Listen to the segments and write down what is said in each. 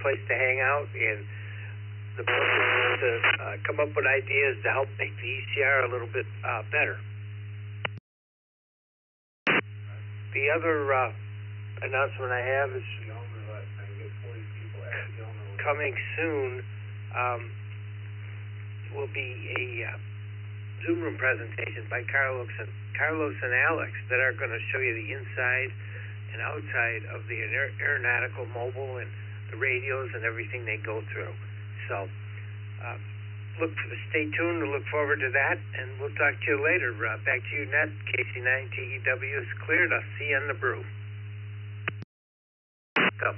place to hang out, and the purpose is to come up with ideas to help make the ECR a little bit better. The other announcement I have is coming soon will be a Zoom room presentation by Carlos and Alex that are going to show you the inside and outside of the aeronautical mobile and the radios and everything they go through. So stay tuned and look forward to that, and we'll talk to you later. Back to you, Ned. KC9TEW is cleared. I'll see you on the brew. Go.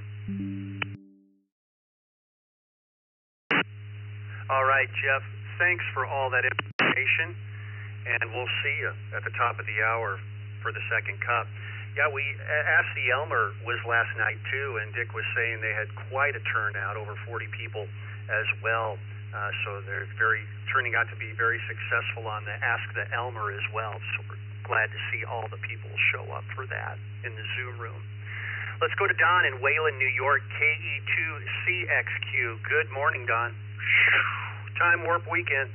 All right, Jeff, thanks for all that information, and we'll see you at the top of the hour for the second cup. Yeah, Ask the Elmer was last night too, and Dick was saying they had quite a turnout, over 40 people as well. So they're turning out to be very successful on the Ask the Elmer as well. So we're glad to see all the people show up for that in the Zoom room. Let's go to Don in Wayland, New York, KE2CXQ. Good morning, Don. Time warp weekend.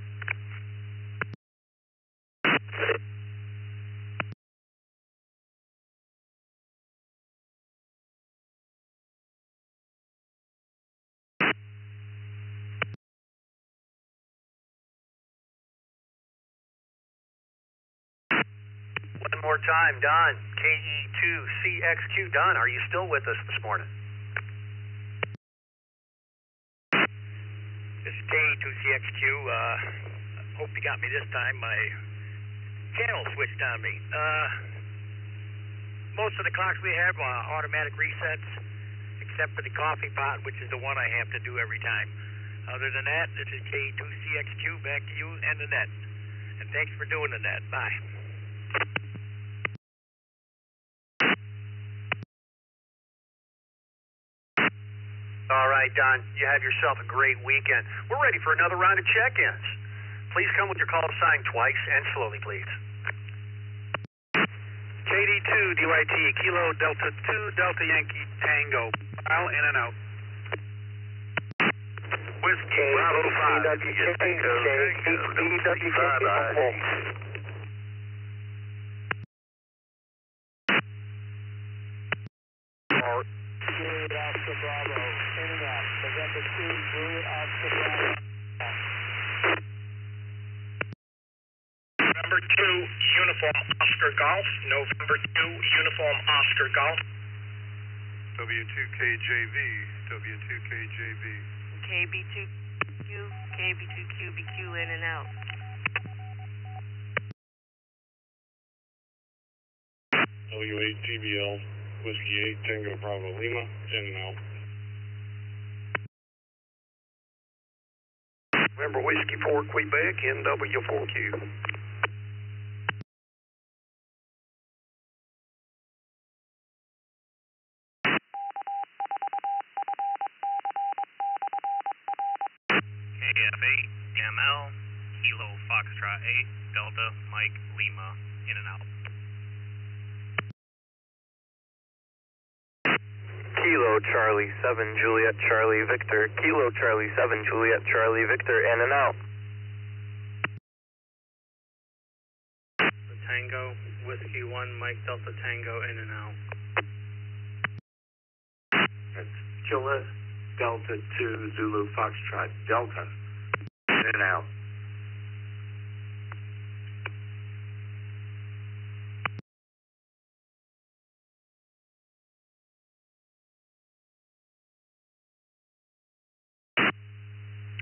One more time, Don, KE2CXQ. Don, are you still with us this morning? This is KE2CXQ. Hope you got me this time. My channel switched on me. Most of the clocks we have are automatic resets, except for the coffee pot, which is the one I have to do every time. Other than that, this is KE2CXQ. Back to you and the net. And thanks for doing the net. Bye. All right, Don, you have yourself a great weekend. We're ready for another round of check-ins. Please come with your call sign twice and slowly, please. KD2 DYT Kilo Delta 2 Delta Yankee Tango. File in and out. Whiskey Bravo 5. Juliet Oscar Bravo, in and out. November 2, Juliet Oscar Bravo. November 2, Uniform Oscar Golf. November 2, Uniform Oscar Golf. W2KJV, W2KJV. KB2Q, KB2QBQ, in and out. W8TBL, Whiskey 8, Tango Bravo Lima, in and out. November Whiskey 4 Quebec, NW4Q. KF8, ML, Kilo Foxtrot 8, Delta Mike Lima, in and out. Kilo Charlie 7 Juliet Charlie Victor, Kilo Charlie 7 Juliet Charlie Victor, in and out. Tango, Whiskey 1, Mike Delta Tango, in and out. That's Kilo Delta 2 Zulu Foxtrot Delta, in and out.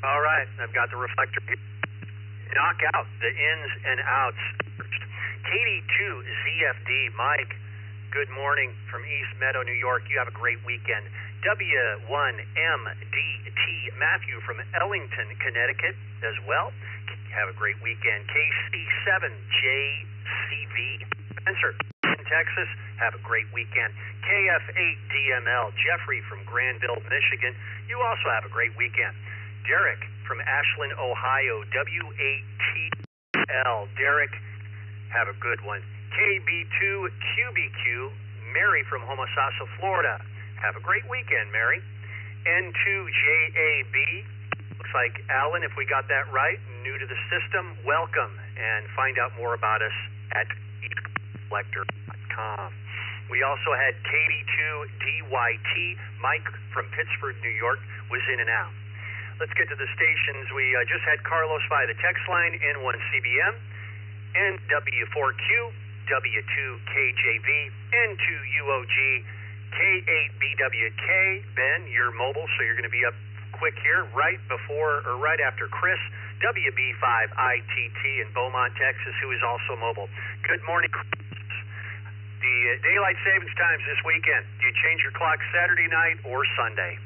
All right, I've got the reflector here. Knock out the ins and outs first. KD2ZFD, Mike, good morning from East Meadow, New York. You have a great weekend. W1MDT, Matthew from Ellington, Connecticut as well. Have a great weekend. KC7JCV, Spencer in Texas. Have a great weekend. KF8DML, Jeffrey from Granville, Michigan. You also have a great weekend. Derek from Ashland, Ohio, W8TL. Derek, have a good one. KB2QBQ, Mary from Homosassa, Florida. Have a great weekend, Mary. N2JAB. Looks like Alan, if we got that right, new to the system, welcome, and find out more about us at ecollector.com. We also had KD2DYT. Mike from Pittsford, New York, was in and out. Let's get to the stations. We just had Carlos via the text line, N1CBM, NW4Q, W2KJV, N2UOG, K8BWK. Ben, you're mobile, so you're going to be up quick here, right before or right after Chris, WB5ITT in Beaumont, Texas, who is also mobile. Good morning, Chris. The daylight savings times this weekend. Do you change your clock Saturday night or Sunday?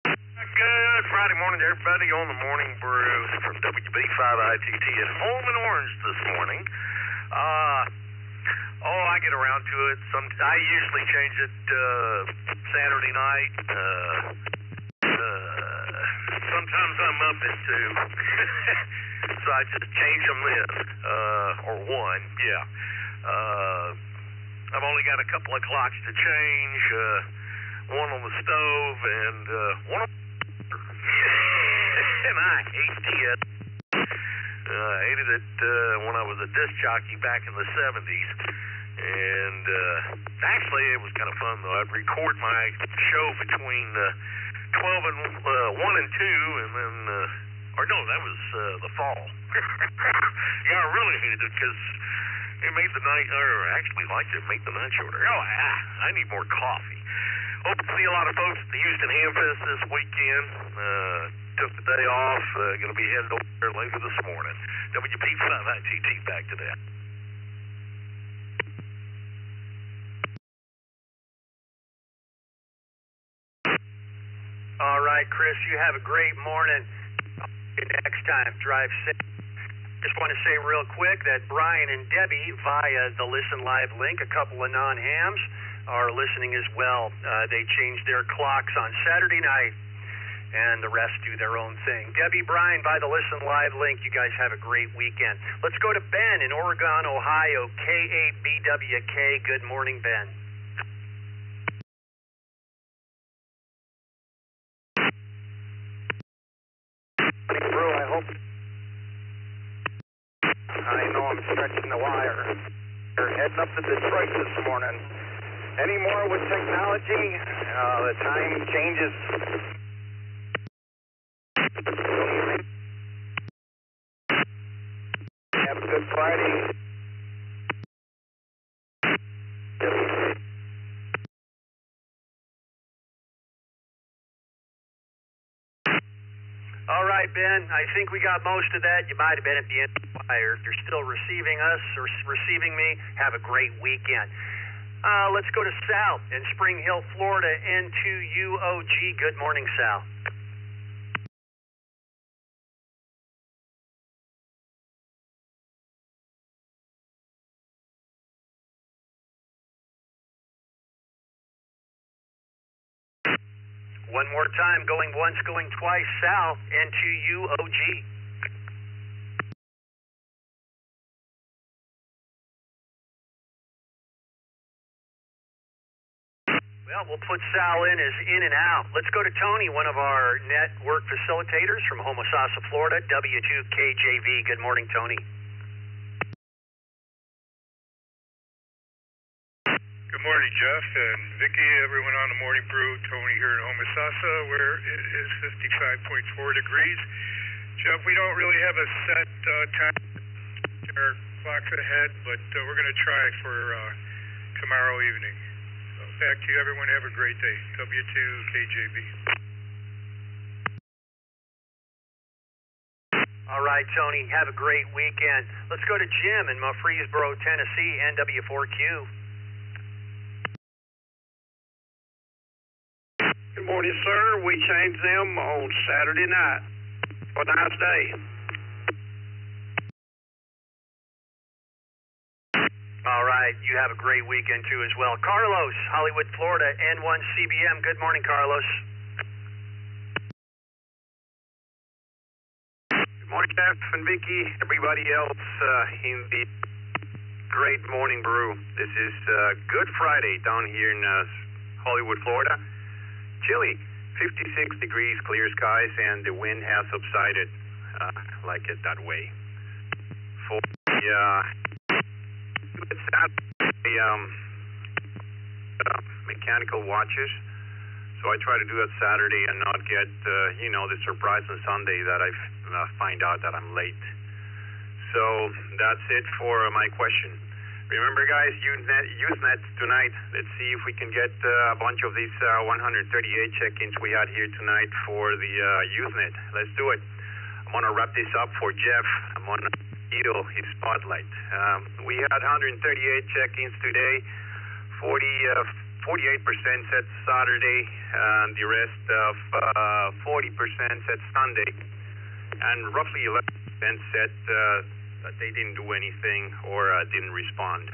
Good Friday morning to everybody on the Morning Brew from WB5ITT at home in Orange this morning. I get around to it. I usually change it Saturday night. Sometimes I'm up at 2. So I just change them then. Or 1, yeah. I've only got a couple of clocks to change. One on the stove and one on and I hate it. I hated it when I was a disc jockey back in the 70s. And actually, it was kind of fun, though. I'd record my show between 12 and 1 and 2, and then, or no, that was the fall. Yeah, I really hated it because it made the night, or actually liked it, made the night shorter. Oh, I need more coffee. Hope to see a lot of folks at the Houston Hamfest this weekend. Took the day off. Going to be headed over there later this morning. WB5ITT back to that. All right, Chris, you have a great morning. Next time, drive safe. Just want to say real quick that Brian and Debbie, via the Listen Live link, a couple of non-hams, are listening as well. They changed their clocks on Saturday night, and the rest do their own thing. Debbie, Brian, by the Listen Live link, you guys have a great weekend. Let's go to Ben in Oregon, Ohio, K8BWK. Good morning, Ben. Brew, I hope. I know I'm stretching the wire. You're heading up to Detroit this morning. Any more with technology? The time changes. Have a good Friday. All right, Ben, I think we got most of that. You might have been at the end of the wire. If you're still receiving us or receiving me, have a great weekend. Let's go to Sal in Spring Hill, Florida, N2UOG. Good morning, Sal. One more time, going once, going twice, Sal, N2UOG. Well, we'll put Sal in as in and out. Let's go to Tony, one of our network facilitators from Homosassa, Florida, W2KJV. Good morning, Tony. Good morning, Jeff and Vicki, everyone on the Morning Brew. Tony here in Homosassa, where it is 55.4 degrees. Jeff, we don't really have a set time. There are clocks ahead, but we're going to try for tomorrow evening. So back to you, everyone. Have a great day. W2KJB. All right, Tony. Have a great weekend. Let's go to Jim in Murfreesboro, Tennessee, NW4Q. Good morning, sir. We changed them on Saturday night. Have a nice day. All right. You have a great weekend, too, as well. Carlos, Hollywood, Florida, N1CBM. Good morning, Carlos. Good morning, Jeff and Vicki. Everybody else in the great morning brew. This is Good Friday down here in Hollywood, Florida. Chilly, 56 degrees, clear skies, and the wind has subsided. Like it that way. For the mechanical watches. So I try to do it Saturday and not get, the surprise on Sunday that I find out that I'm late. So that's it for my question. Remember, guys, Usenet tonight. Let's see if we can get a bunch of these 138 check-ins we had here tonight for the Usenet. Let's do it. I'm going to wrap this up for Jeff. I'm going to steal his spotlight. We had 138 check-ins today. 48% said Saturday, and the rest of 40% said Sunday. And roughly 11% said that they didn't do anything or didn't respond.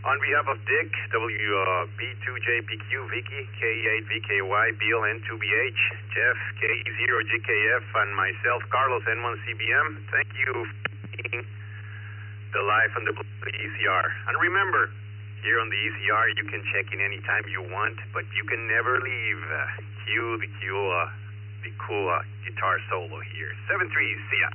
On behalf of Dick, WB2JPQ, Vicky, K8VKY, Bill, N2BH, Jeff, K0GKF, and myself, Carlos, N1CBM, thank you for being the life and the ECR. And remember, here on the ECR, you can check in anytime you want, but you can never leave. Cue the cool guitar solo here. 7-3, see ya.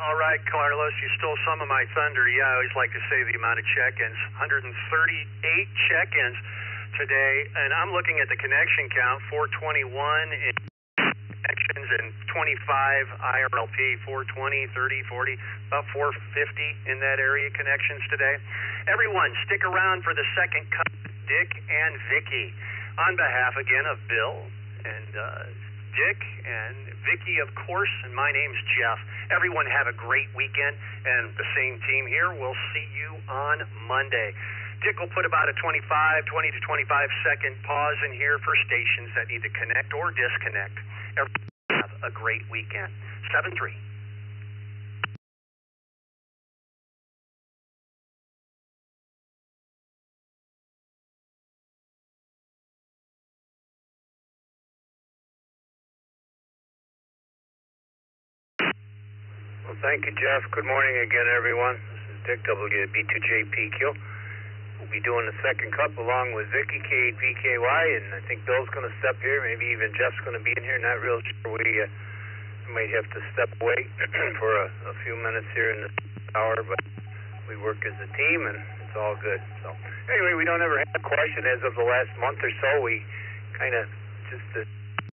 All right, Carlos, you stole some of my thunder. Yeah, I always like to say the amount of check-ins. 138 check-ins today, and I'm looking at the connection count, 421 in connections and 25 IRLP, 420, 30, 40, about 450 in that area connections today. Everyone, stick around for the second cut, Dick and Vicky. On behalf, again, of Bill and Dick and Vicky, of course, and my name's Jeff. Everyone have a great weekend, and the same team here. We'll see you on Monday. Dick will put about a 20 to 25 second pause in here for stations that need to connect or disconnect. Everyone have a great weekend. 7-3. Well, thank you, Jeff. Good morning again, everyone. This is Dick, WB2JPQ. We'll be doing the second cup along with Vicky, K8VKY, and I think Bill's going to step here. Maybe even Jeff's going to be in here. Not real sure. We might have to step away for a few minutes here in this hour, but we work as a team, and it's all good. So anyway, we don't ever have a question as of the last month or so. We kind of just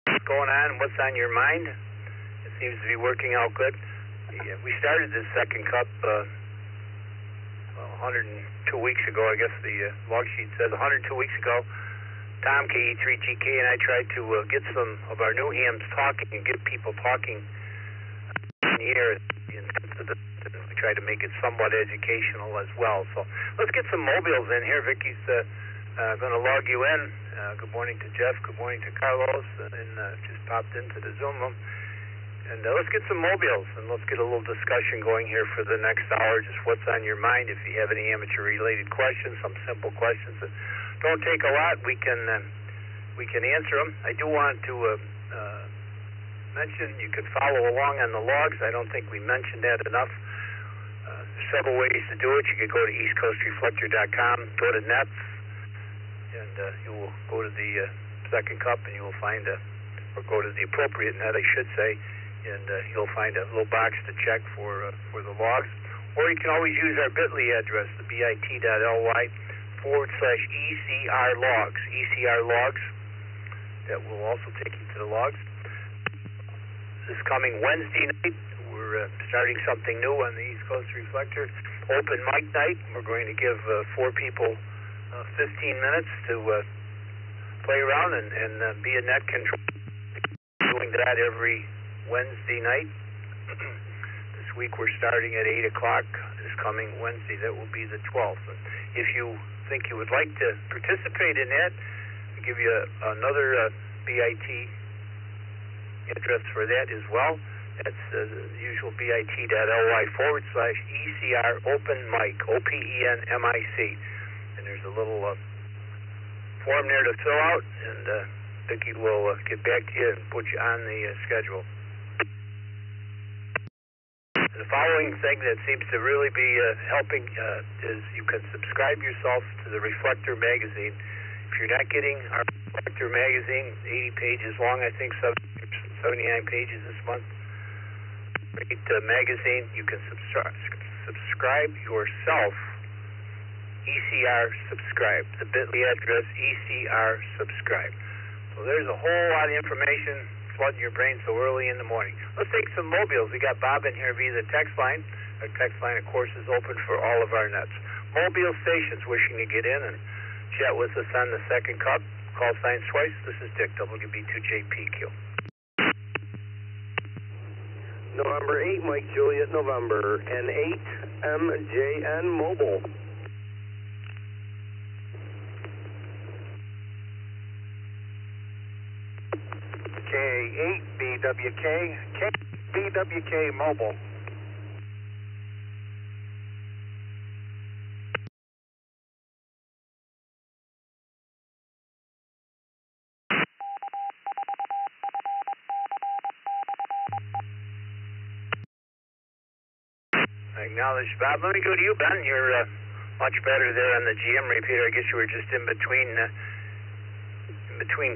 what's going on, what's on your mind. It seems to be working out good. We started this second cup 102 weeks ago. I guess the log sheet says 102 weeks ago. Tom, KE3GK, and I tried to get some of our new hams talking and get people talking in the air. We try to make it somewhat educational as well. So let's get some mobiles in here. Vicky's going to log you in. Good morning to Jeff. Good morning to Carlos. And just popped into the Zoom room. And let's get some mobiles, and let's get a little discussion going here for the next hour, just what's on your mind. If you have any amateur-related questions, some simple questions that don't take a lot, we can answer them. I do want to mention you can follow along on the logs. I don't think we mentioned that enough. There's several ways to do it. You could go to eastcoastreflector.com, go to nets, and you will go to the second cup, and you will find or go to the appropriate net, I should say, and you'll find a little box to check for the logs. Or you can always use our bit.ly address, the bit.ly/ECR logs. ECR logs. That will also take you to the logs. This coming Wednesday night, we're starting something new on the East Coast Reflector. Open mic night. We're going to give 4 people 15 minutes to play around and be a net control. Doing that every Wednesday night. This week we're starting at 8 o'clock. This coming Wednesday, that will be the 12th. If you think you would like to participate in that, I'll give you another BIT address for that as well. That's the usual bit.ly/ECR open mic, OPENMIC. And there's a little form there to fill out, and Vicki will get back to you and put you on the schedule. The following thing that seems to really be helping is you can subscribe yourself to the Reflector magazine. If you're not getting our Reflector magazine, 80 pages long, I think 79 pages this month. Great magazine. You can subscribe yourself. ECR subscribe. The bit.ly address ECR subscribe. So there's a whole lot of information flooding your brain so early in the morning. Let's take some mobiles. We got Bob in here via the text line. Our text line, of course, is open for all of our nets. Mobile stations wishing to get in and chat with us on the second cup. Call signs twice. This is Dick, WB2JPQ. November 8, Mike Juliet, November, N8, MJN Mobile. K8BWK, KBWK Mobile. Acknowledge, Bob. Let me go to you, Ben. You're much better there on the GM repeater. I guess you were just in between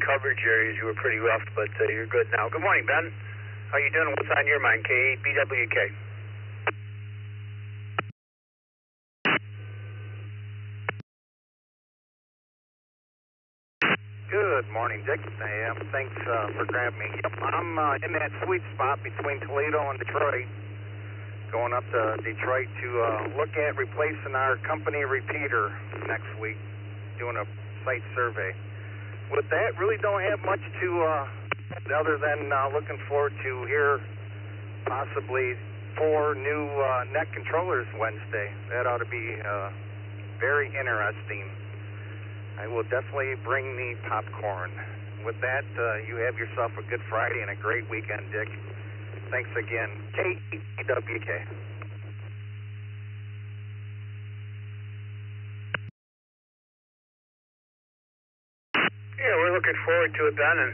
coverage areas. You were pretty rough, but you're good now. Good morning, Ben. How you doing? What's on your mind? K8BWK. Good morning, Dick. Thanks for grabbing me. Yep, I'm in that sweet spot between Toledo and Detroit. Going up to Detroit to look at replacing our company repeater next week, doing a site survey. With that, really don't have much to other than looking forward to hear possibly 4 new net controllers Wednesday. That ought to be very interesting. I will definitely bring the popcorn. With that, you have yourself a good Friday and a great weekend, Dick. Thanks again. KWK. Yeah, we're looking forward to it, Ben. And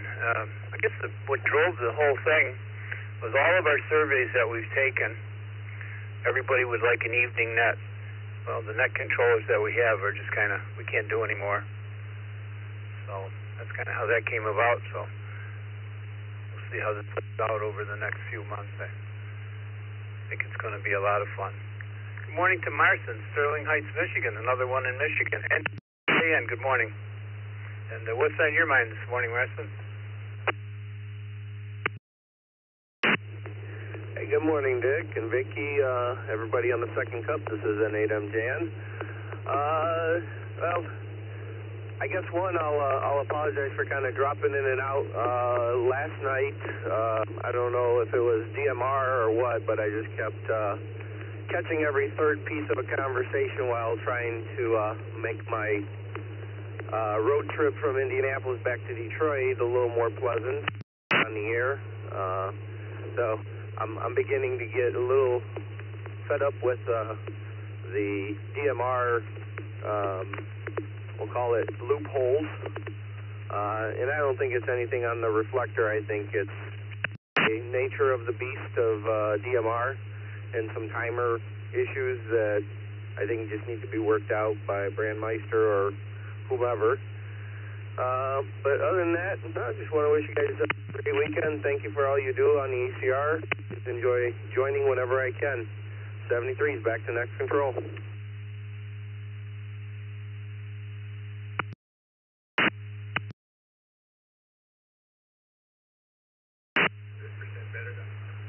I guess what drove the whole thing was all of our surveys that we've taken. Everybody would like an evening net. Well, the net controllers that we have are just kind of, we can't do anymore. So that's kind of how that came about. So we'll see how this plays out over the next few months. I think it's going to be a lot of fun. Good morning to Marston, Sterling Heights, Michigan. Another one in Michigan. And good morning. And what's on your mind this morning, Marston? Hey, good morning, Dick and Vicky, everybody on the second cup. This is N8MJN. Well, I guess I'll apologize for kind of dropping in and out. Last night, I don't know if it was DMR or what, but I just kept catching every third piece of a conversation while trying to make my road trip from Indianapolis back to Detroit a little more pleasant on the air. So I'm beginning to get a little fed up with the DMR, we'll call it loopholes. And I don't think it's anything on the reflector. I think it's the nature of the beast of DMR and some timer issues that I think just need to be worked out by Brandmeister or whomever. But other than that, I just want to wish you guys a great weekend. Thank you for all you do on the ECR. Just enjoy joining whenever I can. 73 is back to next control.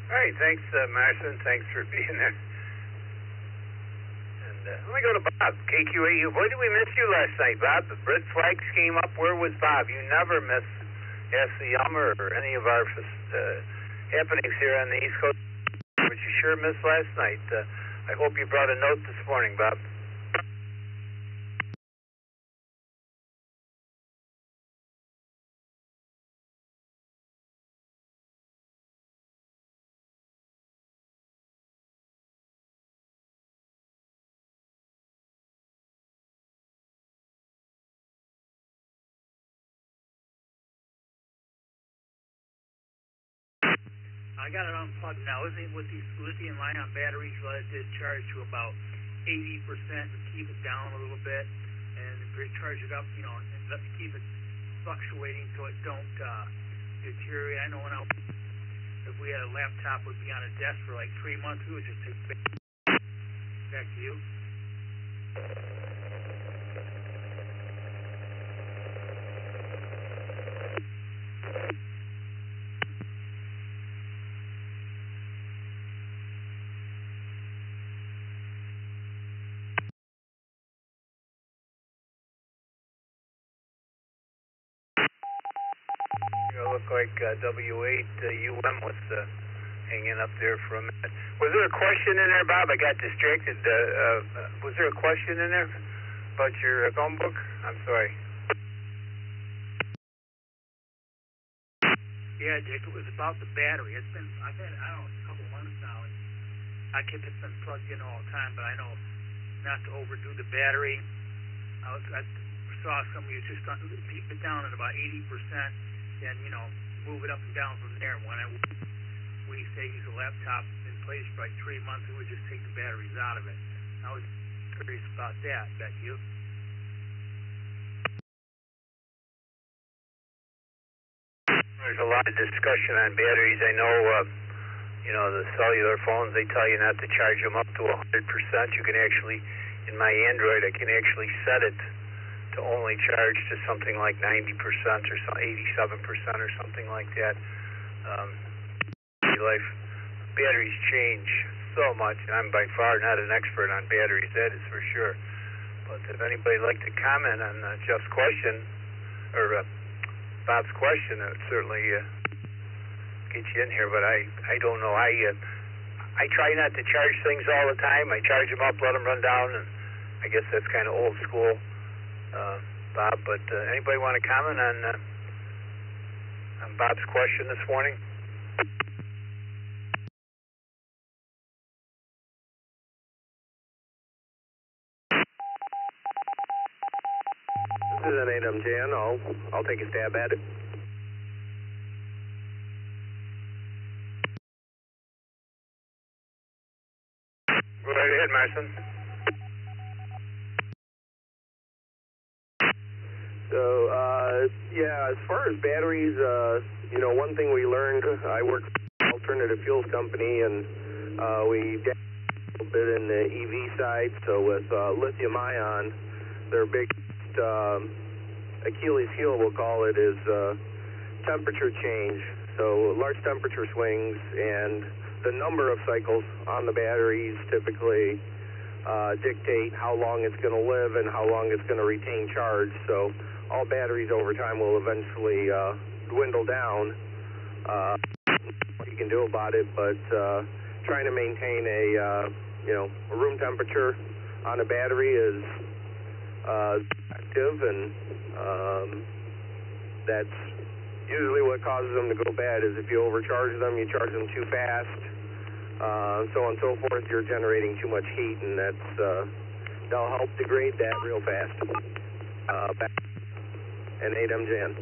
All right, thanks, Marston. Thanks for being there. And let me go to Bob, KQAU. Boy, did we miss you last night, Bob. The red flags came up. Where was Bob? You never miss Ask the Yummer or any of our happenings here on the East Coast, but you sure missed last night. I hope you brought a note this morning, Bob. I got it unplugged now. Isn't it with these lithium-ion batteries, let it discharge to about 80% and keep it down a little bit, and recharge it up, and let me keep it fluctuating so it don't deteriorate. I know if we had a laptop, would be on a desk for like 3 months, we would just take it back to you. Looked like W8 was hanging up there for a minute. Was there a question in there, Bob? I got distracted. Was there a question in there about your phone book? I'm sorry. Yeah, Dick, it was about the battery. I've had it, I don't know, a couple months now, and I keep it been plugged in all the time, but I know not to overdo the battery. I saw some of you just keep it down at about 80%. And, move it up and down from there. When we say use a laptop in place for like 3 months, we would just take the batteries out of it. I was curious about that. Back to you. There's a lot of discussion on batteries. I know, the cellular phones, they tell you not to charge them up to 100%. You can actually, in my Android, I can actually set it to only charge to something like 90% or 87% or something like that. Life batteries change so much, and I'm by far not an expert on batteries, that is for sure. But if anybody'd like to comment on Jeff's question, or Bob's question, that would certainly get you in here, but I don't know. I try not to charge things all the time. I charge them up, let them run down, and I guess that's kind of old school. Bob, but anybody want to comment on Bob's question this morning? This is an 8MJN. I'll take a stab at it. Go right ahead, Marson. So, as far as batteries, one thing we learned, I work for an alternative fuels company, and we dabbled a little bit in the EV side. So with lithium-ion, their biggest Achilles heel, we'll call it, is temperature change. So large temperature swings, and the number of cycles on the batteries typically dictate how long it's going to live and how long it's going to retain charge. So all batteries over time will eventually dwindle down. What you can do about it, but trying to maintain a room temperature on a battery is effective, and that's usually what causes them to go bad. Is if you overcharge them, you charge them too fast, so on and so forth, you're generating too much heat, and that'll help degrade that real fast. Back and 8MJN.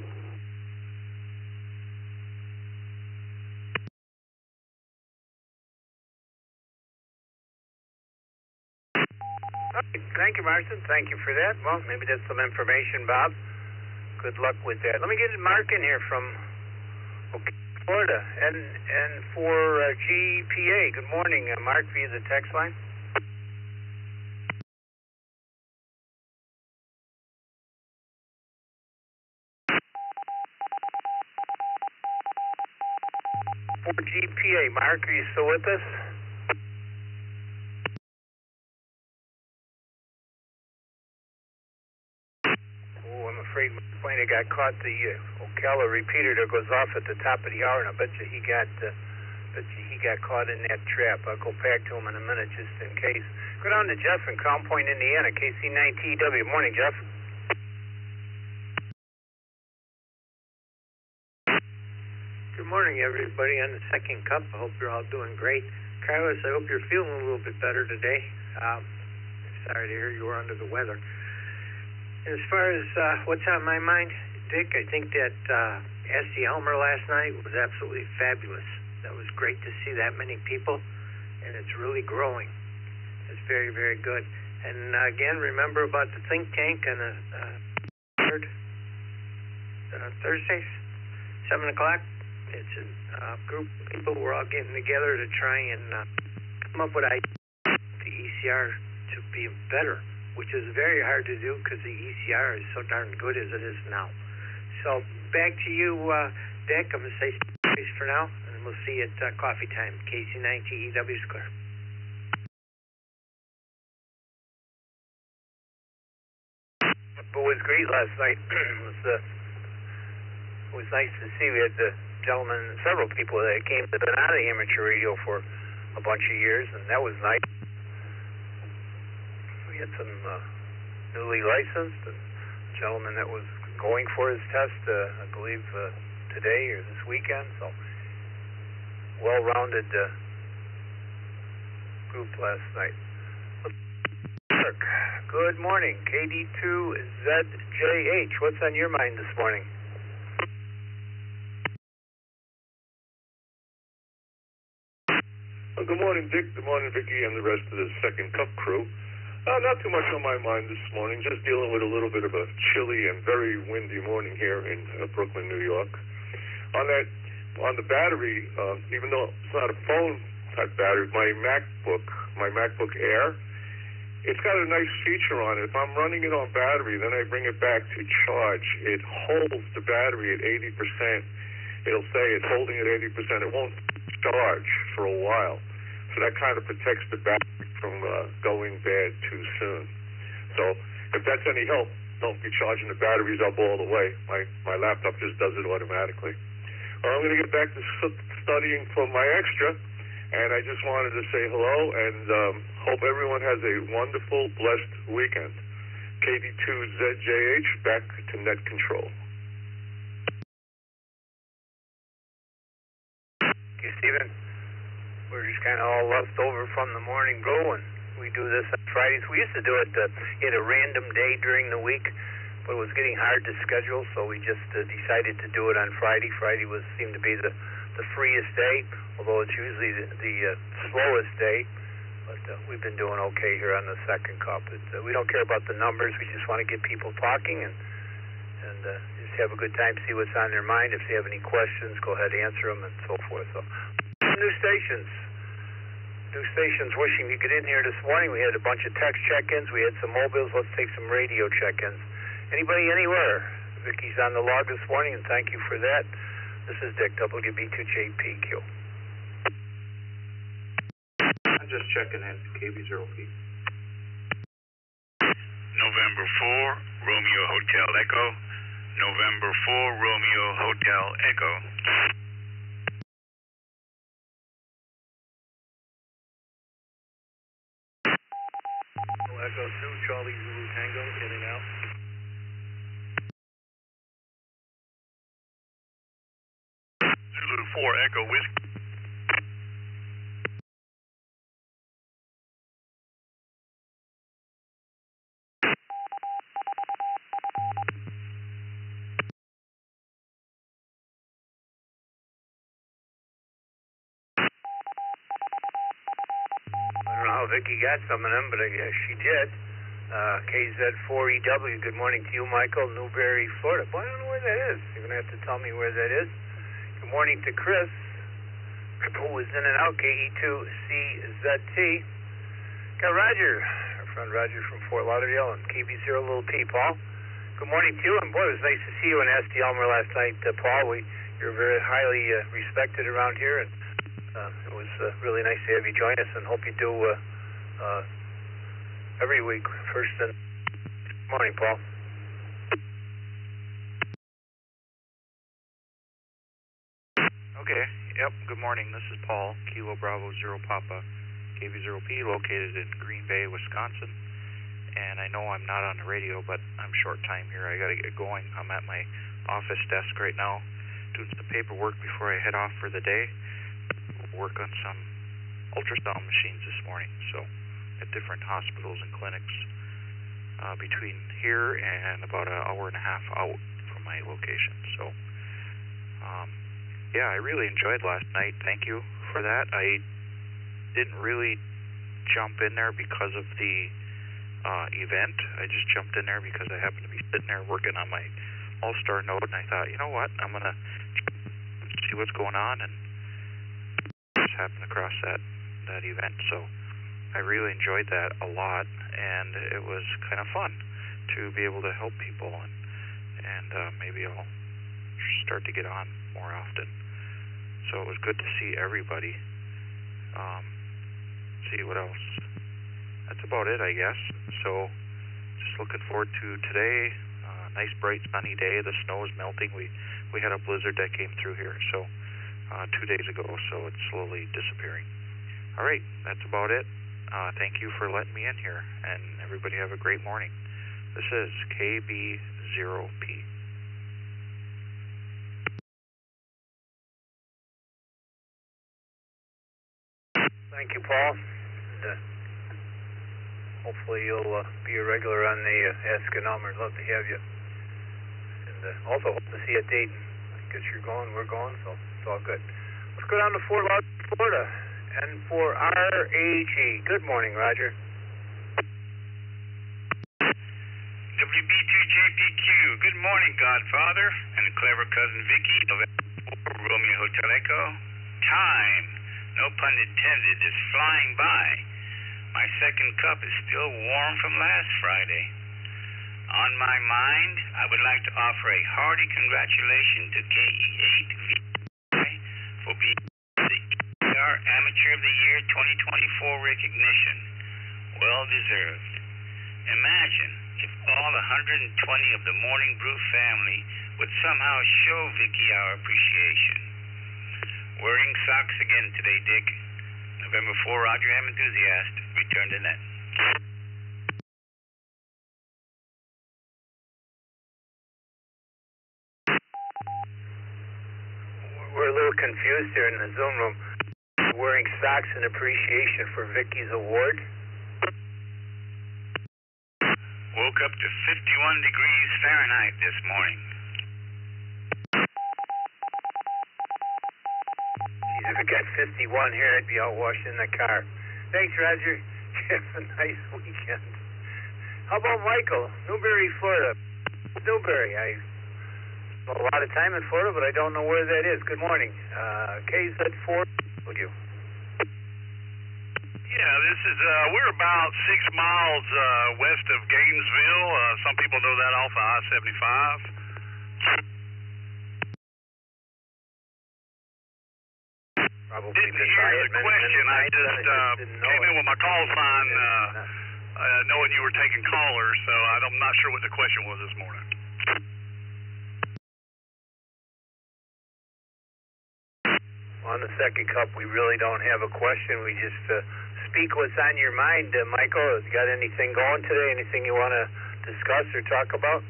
Thank you, Marson. Thank you for that. Well, maybe that's some information, Bob. Good luck with that. Let me get Mark in here from Florida, and for GPA. Good morning, Mark, via the text line. For GPA, Mark, are you still with us? Oh, I'm afraid my plane got caught. The Ocala repeater that goes off at the top of the hour, and I bet you he got caught in that trap. I'll go back to him in a minute just in case. Go down to Jeff in Crown Point, Indiana, KC9TW. Morning, Jeff. Good morning, everybody on the second cup. I hope you're all doing great. Carlos, I hope you're feeling a little bit better today. Sorry to hear you were under the weather. As far as what's on my mind, Dick, I think that Esty Elmer last night was absolutely fabulous. That was great to see that many people, and it's really growing. It's very, very good. And again, remember about the think tank on Thursdays, 7 o'clock. It's a group of people. We're all getting together to try and come up with ideas for the ECR to be better, which is very hard to do because the ECR is so darn good as it is now. So back to you, Dick. I'm going to say peace for now, and we'll see you at coffee time, KC9TEW Square. It was great last night. It was nice to see. We had the gentlemen, several people that came that have been out of amateur radio for a bunch of years, and that was nice. We had some newly licensed, and a gentleman that was going for his test, I believe, today or this weekend. So, well-rounded group last night. Good morning, KD2ZJH. What's on your mind this morning? Well, good morning, Dick. Good morning, Vicky, and the rest of the Second Cup crew. Not too much on my mind this morning, just dealing with a little bit of a chilly and very windy morning here in Brooklyn, New York. On the battery, even though it's not a phone-type battery, my MacBook Air, it's got a nice feature on it. If I'm running it on battery, then I bring it back to charge. It holds the battery at 80%. It'll say it's holding at 80%. It won't charge for a while. So that kind of protects the battery from going bad too soon. So if that's any help, don't be charging the batteries up all the way. My laptop just does it automatically. I'm going to get back to studying for my extra, and I just wanted to say hello and hope everyone has a wonderful, blessed weekend. KD2ZJH, back to net control. Thank you, Stephen. We're just kind of all left over from the morning brew, and we do this on Fridays. We used to do it at a random day during the week, but it was getting hard to schedule, so we just decided to do it on Friday. Friday seemed to be the freest day, although it's usually the slowest day. But we've been doing okay here on the Second Cup. We don't care about the numbers. We just want to get people talking and just have a good time, see what's on their mind. If they have any questions, go ahead, answer them, and so forth. So, new stations wishing to get in here this morning. We had a bunch of text check-ins. We had some mobiles. Let's take some radio check-ins. Anybody anywhere? Vicky's on the log this morning, and thank you for that. This is Dick, WB2JPQ. I'm just checking in, KB0P. November 4, Romeo Hotel Echo. November 4, Romeo Hotel Echo. Echo 2, Charlie Zulu Tango, in and out. Zulu 4, Echo Whiskey. I don't know how Vicky got some of them, but I guess she did. KZ4EW, good morning to you, Michael, Newberry, Florida. Well, I don't know where that is. You're going to have to tell me where that is. Good morning to Chris, who was in and out, KE2CZT. Got Roger, our friend Roger from Fort Lauderdale, and KB0 Little P. Paul, good morning to you. And boy, it was nice to see you in SD Elmer last night, Paul. You're very highly respected around here, and it was really nice to have you join us, and hope you do every week. First and morning, Paul. Okay, yep, good morning. This is Paul, Kilo Bravo Zero Papa, KB0P, located in Green Bay, Wisconsin. And I know I'm not on the radio, but I'm short time here. I got to get going. I'm at my office desk right now doing some paperwork before I head off for the day. Work on some ultrasound machines this morning, so at different hospitals and clinics between here and about an hour and a half out from my location. So yeah, I really enjoyed last night. Thank you for that. I didn't really jump in there because of the event. I just jumped in there because I happened to be sitting there working on my All-Star note, and I thought, you know what, I'm going to see what's going on, and just happened across that event. So I really enjoyed that a lot, and it was kind of fun to be able to help people, and maybe I'll start to get on more often. So it was good to see everybody. See what else. That's about it, I guess. So just looking forward to today. Nice, bright, sunny day. The snow is melting. We had a blizzard that came through here, so 2 days ago, so it's slowly disappearing. All right, that's about it. Thank you for letting me in here, and everybody have a great morning. This is KB0P. Thank you, Paul. And, hopefully you'll be a regular on the Ask a Number. I'd love to have you. And also hope to see you at Dayton. I guess you're going, we're going, so it's all good. Let's go down to Fort Lauderdale, Florida. And for RAG, good morning, Roger. WB2JPQ, good morning, Godfather, and clever cousin Vicky, Romeo Hotel Echo. Time, no pun intended, is flying by. My second cup is still warm from last Friday. On my mind, I would like to offer a hearty congratulations to KE8V for being the KR Amateur of the Year 2024 recognition. Well deserved. Imagine if all 120 of the Morning Brew family would somehow show Vicky our appreciation. Wearing socks again today, Dick. November 4, Roger M. Enthusiast. Return to net. We're a little confused here in the Zoom room. Wearing socks in appreciation for Vicky's award. Woke up to 51 degrees Fahrenheit this morning. Geez, if it got 51 here, I'd be out washing the car. Thanks, Roger. Have a nice weekend. How about Michael? Newberry, Florida. Newberry. I spent a lot of time in Florida, but I don't know where that is. Good morning. KZ4, would you? Yeah, this is, we're about 6 miles west of Gainesville. Some people know that off of I-75. Probably didn't hear the question. I just came in with my call sign knowing you were taking callers, so I'm not sure what the question was this morning. On the second cup, we really don't have a question. We just speak what's on your mind. Michael, you got anything going today? Anything you want to discuss or talk about?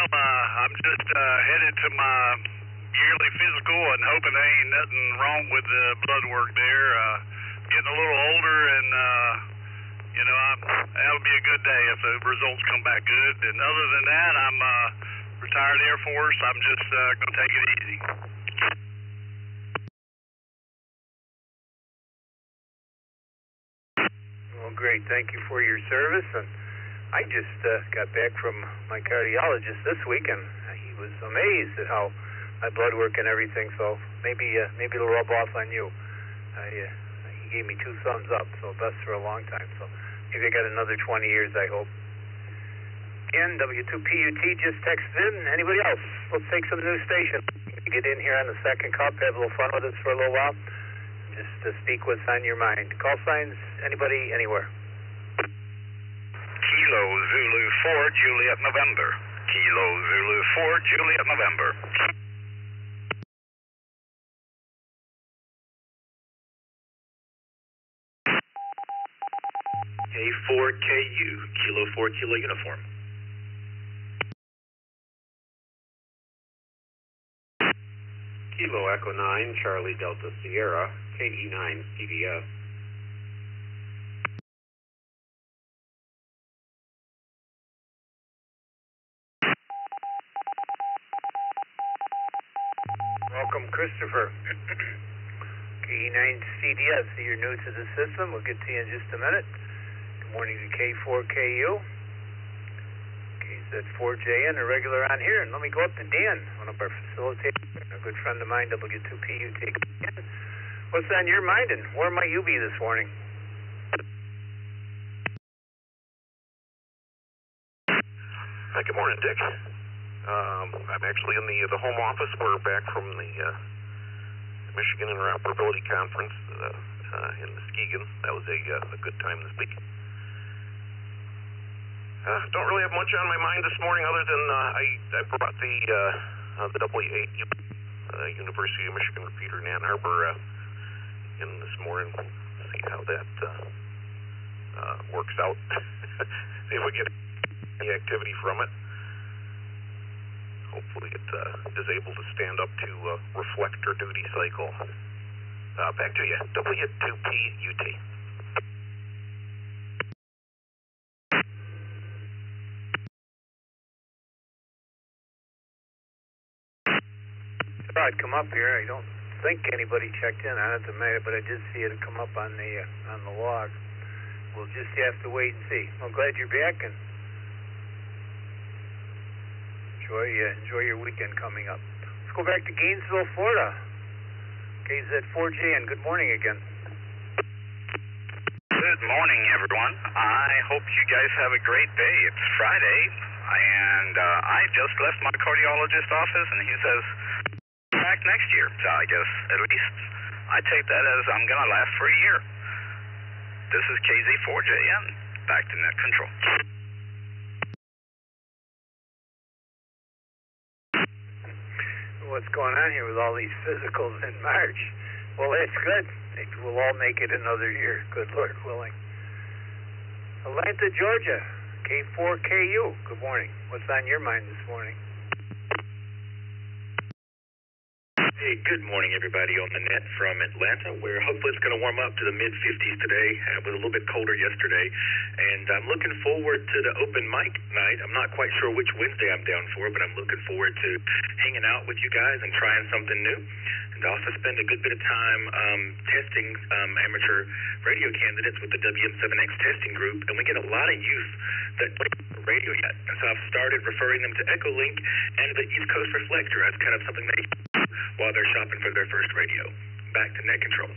Well, I'm just headed to my yearly physical and hoping there ain't nothing wrong with the blood work there. Getting a little older, and that'll be a good day if the results come back good. And other than that, I'm retired Air Force. I'm just going to take it easy. Well, great. Thank you for your service. And I just got back from my cardiologist this week, and he was amazed at how my blood work and everything. So maybe it'll rub off on you. He gave me 2 thumbs up, so best for a long time. So maybe I got another 20 years, I hope. Again, W2PUT just texted in. Anybody else? Let's take some new station. Get in here on the second cup, have a little fun with us for a little while. Just to speak what's on your mind. Call signs, anybody, anywhere. Kilo Zulu 4 Juliet November. Kilo Zulu 4 Juliet November. K4KU, Kilo 4 Kilo Uniform. Kilo Echo 9, Charlie Delta Sierra, KE9 CBS. Welcome, Christopher. KE9CDS, you're new to the system. We'll get to you in just a minute. Good morning to K4KU. KZ4JN, a regular on here. And let me go up to Dan, one of our facilitators, a good friend of mine, W2PU. Take it. What's on your mind, and where might you be this morning? Good morning, Dick. I'm actually in the home office. We're back from the Michigan Interoperability Conference in Muskegon. That was a good time this week. Don't really have much on my mind this morning other than I brought the W8 University of Michigan repeater in Ann Arbor in this morning. See how that works out. See if we get any activity from it. Hopefully it is able to stand up to reflector duty cycle. Back to you, W2PUT. I thought I'd come up here. I don't think anybody checked in on it tonight, but I did see it come up on the log. We'll just have to wait and see. I'm glad you're back, and enjoy your weekend coming up. Let's go back to Gainesville, Florida. KZ4JN, good morning again. Good morning, everyone. I hope you guys have a great day. It's Friday, and I just left my cardiologist office, and he says, back next year. So I guess, at least, I take that as I'm going to last for a year. This is KZ4JN, back to net control. What's going on here with all these physicals in March? Well, that's good. We'll all make it another year, good Lord willing. Atlanta, Georgia, K4KU, good morning. What's on your mind this morning? Hey, good morning, everybody on the net from Atlanta, where hopefully it's going to warm up to the mid-50s today. It was a little bit colder yesterday, and I'm looking forward to the open mic night. I'm not quite sure which Wednesday I'm down for, but I'm looking forward to hanging out with you guys and trying something new, and also spend a good bit of time testing amateur radio candidates with the WM7X testing group, and we get a lot of youth that don't have radio yet. So I've started referring them to Echolink and the East Coast Reflector as kind of something they while they're shopping for their first radio. Back to net control.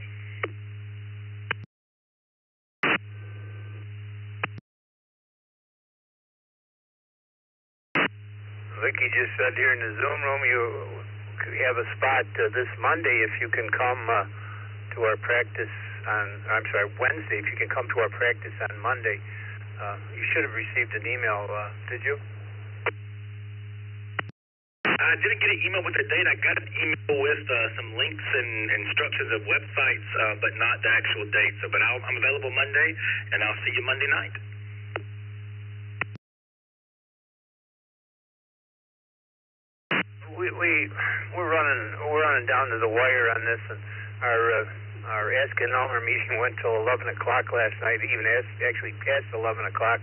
Vicky just said here in the Zoom room you have a spot this Monday if you can come to our practice on, Wednesday if you can come to our practice on Monday. You should have received an email, did you? I didn't get an email with the date. I got an email with some links and instructions of websites, but not the actual date. So, but I'm available Monday, and I'll see you Monday night. We're running down to the wire on this, and our Ask an Elmer meeting went till 11 o'clock last night. Even actually past 11 o'clock.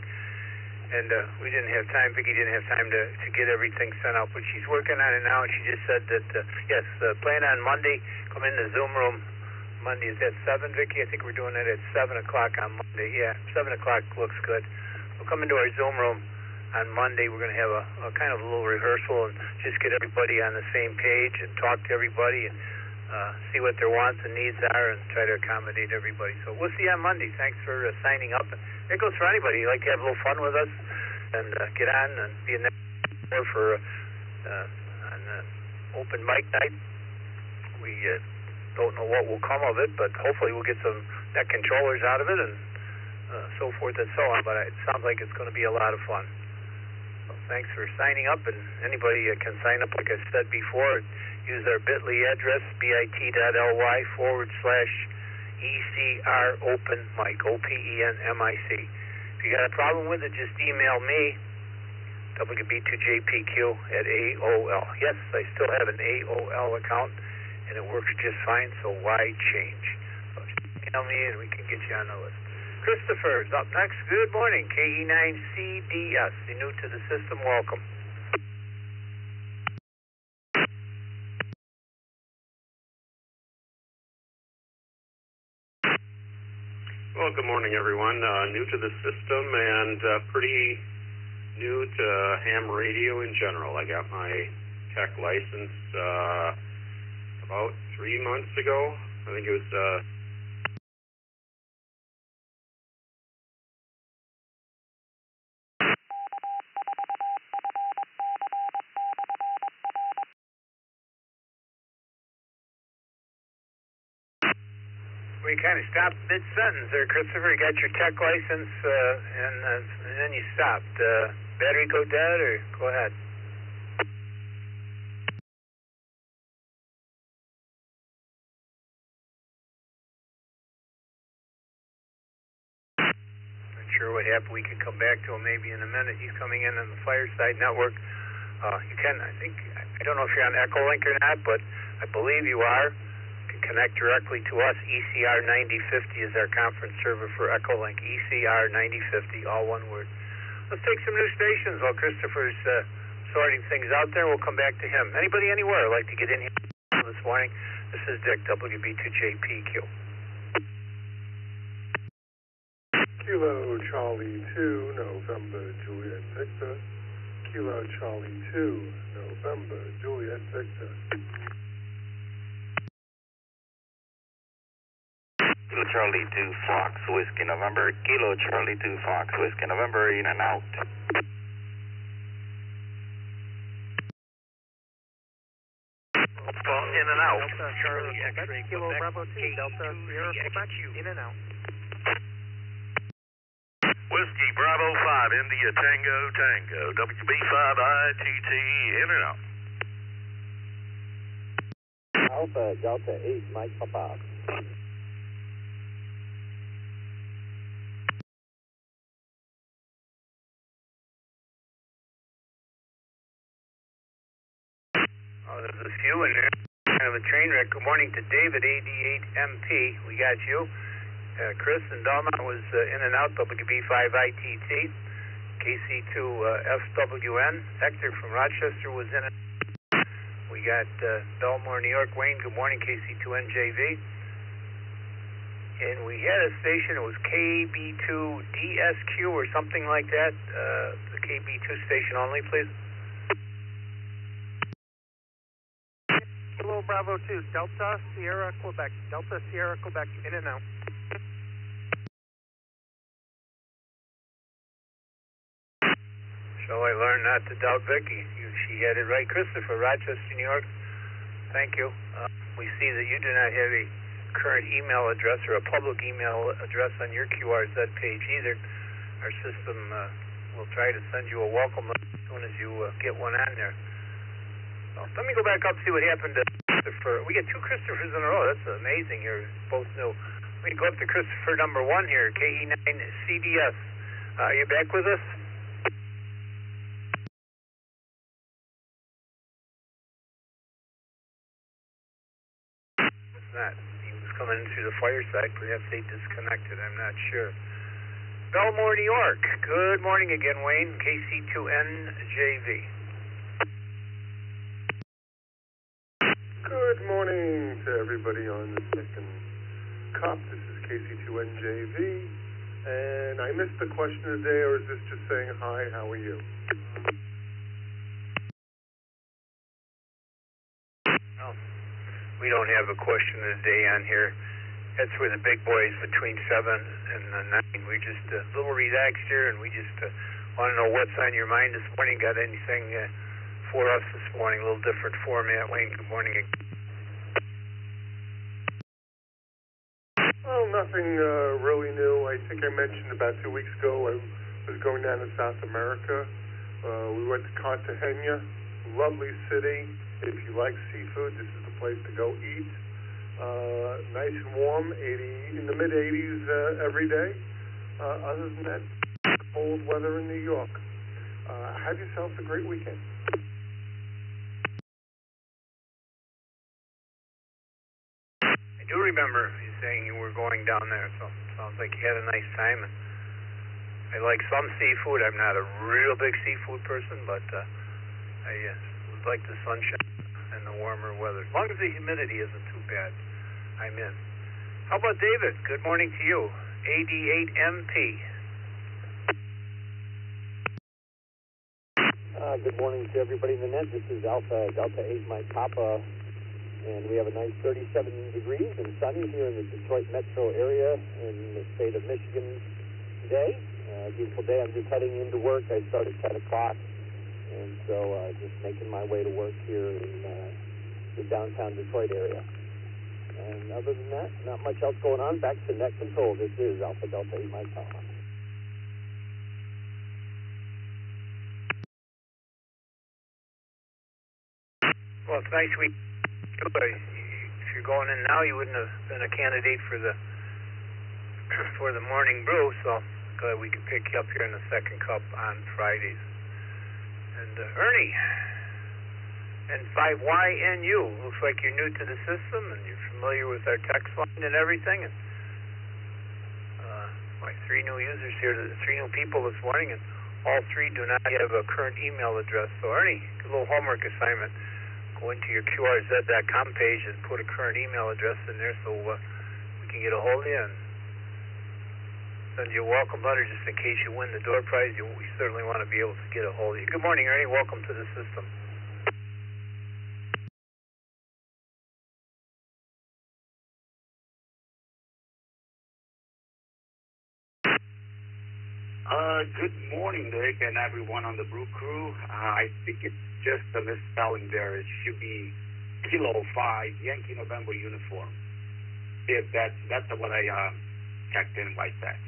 And we didn't have time, Vicki didn't have time to get everything sent out, but she's working on it now, and she just said that, yes, plan on Monday, come in the Zoom room. Monday is at 7, Vicki? I think we're doing it at 7 o'clock on Monday. Yeah, 7 o'clock looks good. We'll come into our Zoom room on Monday. We're going to have a kind of a little rehearsal and just get everybody on the same page and talk to everybody and see what their wants and needs are and try to accommodate everybody. So we'll see you on Monday. Thanks for signing up. It goes for anybody. You like to have a little fun with us and get on and be in there for an open mic night. We don't know what will come of it, but hopefully we'll get some net controllers out of it and so forth and so on. But it sounds like it's going to be a lot of fun. So thanks for signing up, and anybody can sign up, like I said before. Use our bit.ly address, bit.ly/ECR Open Mic, OPENMIC. If you got a problem with it, just email me, WB2JPQ@AOL. Yes, I still have an AOL account, and it works just fine, so why change? So just email me, and we can get you on the list. Christopher's up next. Good morning, KE9CDS. You're new to the system, welcome. Well, good morning, everyone. New to the system and pretty new to ham radio in general. I got my tech license about 3 months ago. I think it was We kind of stopped mid-sentence there, Christopher. You got your tech license, and then you stopped. Battery go dead, or go ahead? Not sure what happened. We can come back to him maybe in a minute. He's coming in on the Fireside Network. You can, I don't know if you're on Echolink or not, but I believe you are. Connect directly to us. ECR 9050 is our conference server for Echolink. ECR 9050, all one word. Let's take some new stations while Christopher's sorting things out there. We'll come back to him. Anybody anywhere like to get in here this morning? This is Dick, WB2JPQ. Kilo Charlie 2, November Juliet Victor. Kilo Charlie 2, November Juliet Victor. Kilo Charlie 2 Fox Whiskey November, Kilo Charlie 2 Fox Whiskey November, in and out. In and out. Delta Charlie X-ray Kilo Quebec, Bravo 2, Delta Sierra Quebec, in and out. Whiskey Bravo 5, India Tango Tango, WB5ITT, in and out. Alpha Delta 8, Mike Papa. Oh, there's a few in there. Kind of a train wreck. Good morning to David, AD8MP. We got you. Chris in Belmont was in and out, WB5ITT. KC2FWN. Hector from Rochester was in and out. We got Belmore, New York. Wayne, good morning, KC2NJV. And we had a station, it was KB2DSQ or something like that. The KB2 station only, please. Kilo Bravo 2, Delta Sierra Quebec. Delta Sierra Quebec, in and out. So I learned not to doubt Vicky. She had it right. Christopher, Rochester, New York. Thank you. We see that you do not have a current email address or a public email address on your QRZ page either. Our system will try to send you a welcome as soon as you get one on there. So let me go back up and see what happened to Christopher. We get two Christophers in a row. That's amazing here. Both new. Let me go up to Christopher number 1 here, KE9CDS. Are you back with us? It's not. He was coming in through the Fireside. Perhaps they disconnected. I'm not sure. Belmore, New York. Good morning again, Wayne. KC2NJV. Good morning to everybody on the second cup. This is KC2NJV, and I missed the question of the day, or is this just saying hi, how are you? No, we don't have a question of the day on here. That's where the big boys between 7 and 9. We're just a little relaxed here, and we just want to know what's on your mind this morning. Got anything for us this morning? A little different format. Wayne, good morning again. Well, nothing really new. I think I mentioned about 2 weeks ago I was going down to South America. We went to Cartagena, lovely city. If you like seafood, this is the place to go eat. Nice and warm, 80 in the mid-80s every day. Other than that, cold weather in New York. Have yourselves a great weekend. I do remember you saying you were going down there, so it sounds like you had a nice time. And I like some seafood. I'm not a real big seafood person, but I would like the sunshine and the warmer weather. As long as the humidity isn't too bad, I'm in. How about David? Good morning to you. AD8MP. Good morning to everybody in the net. This is Alpha Delta 8 Mike Papa, and we have a nice 37 degrees and sunny here in the Detroit metro area in the state of Michigan today. Beautiful day. I'm just heading into work. I start at 10 o'clock, and so just making my way to work here in the downtown Detroit area. And other than that, not much else going on. Back to net control. This is Alpha Delta 8 Mike Papa. Well, it's nice we. If you're going in now, you wouldn't have been a candidate for the morning brew. So glad we could pick you up here in the second cup on Fridays. And Ernie, N5YNU. Looks like you're new to the system and you're familiar with our text line and everything. And my 3 new users here, 3 new people this morning, and all 3 do not have a current email address. So Ernie, a little homework assignment. Go into your QRZ.com page and put a current email address in there so we can get a hold of you and send you a welcome letter just in case you win the door prize. We certainly want to be able to get a hold of you. Good morning, Ernie. Welcome to the system. Good morning, Dick, and everyone on the Brew Crew. I think it's just a misspelling there. It should be Kilo 5 Yankee November uniform. If that's what I checked in by text.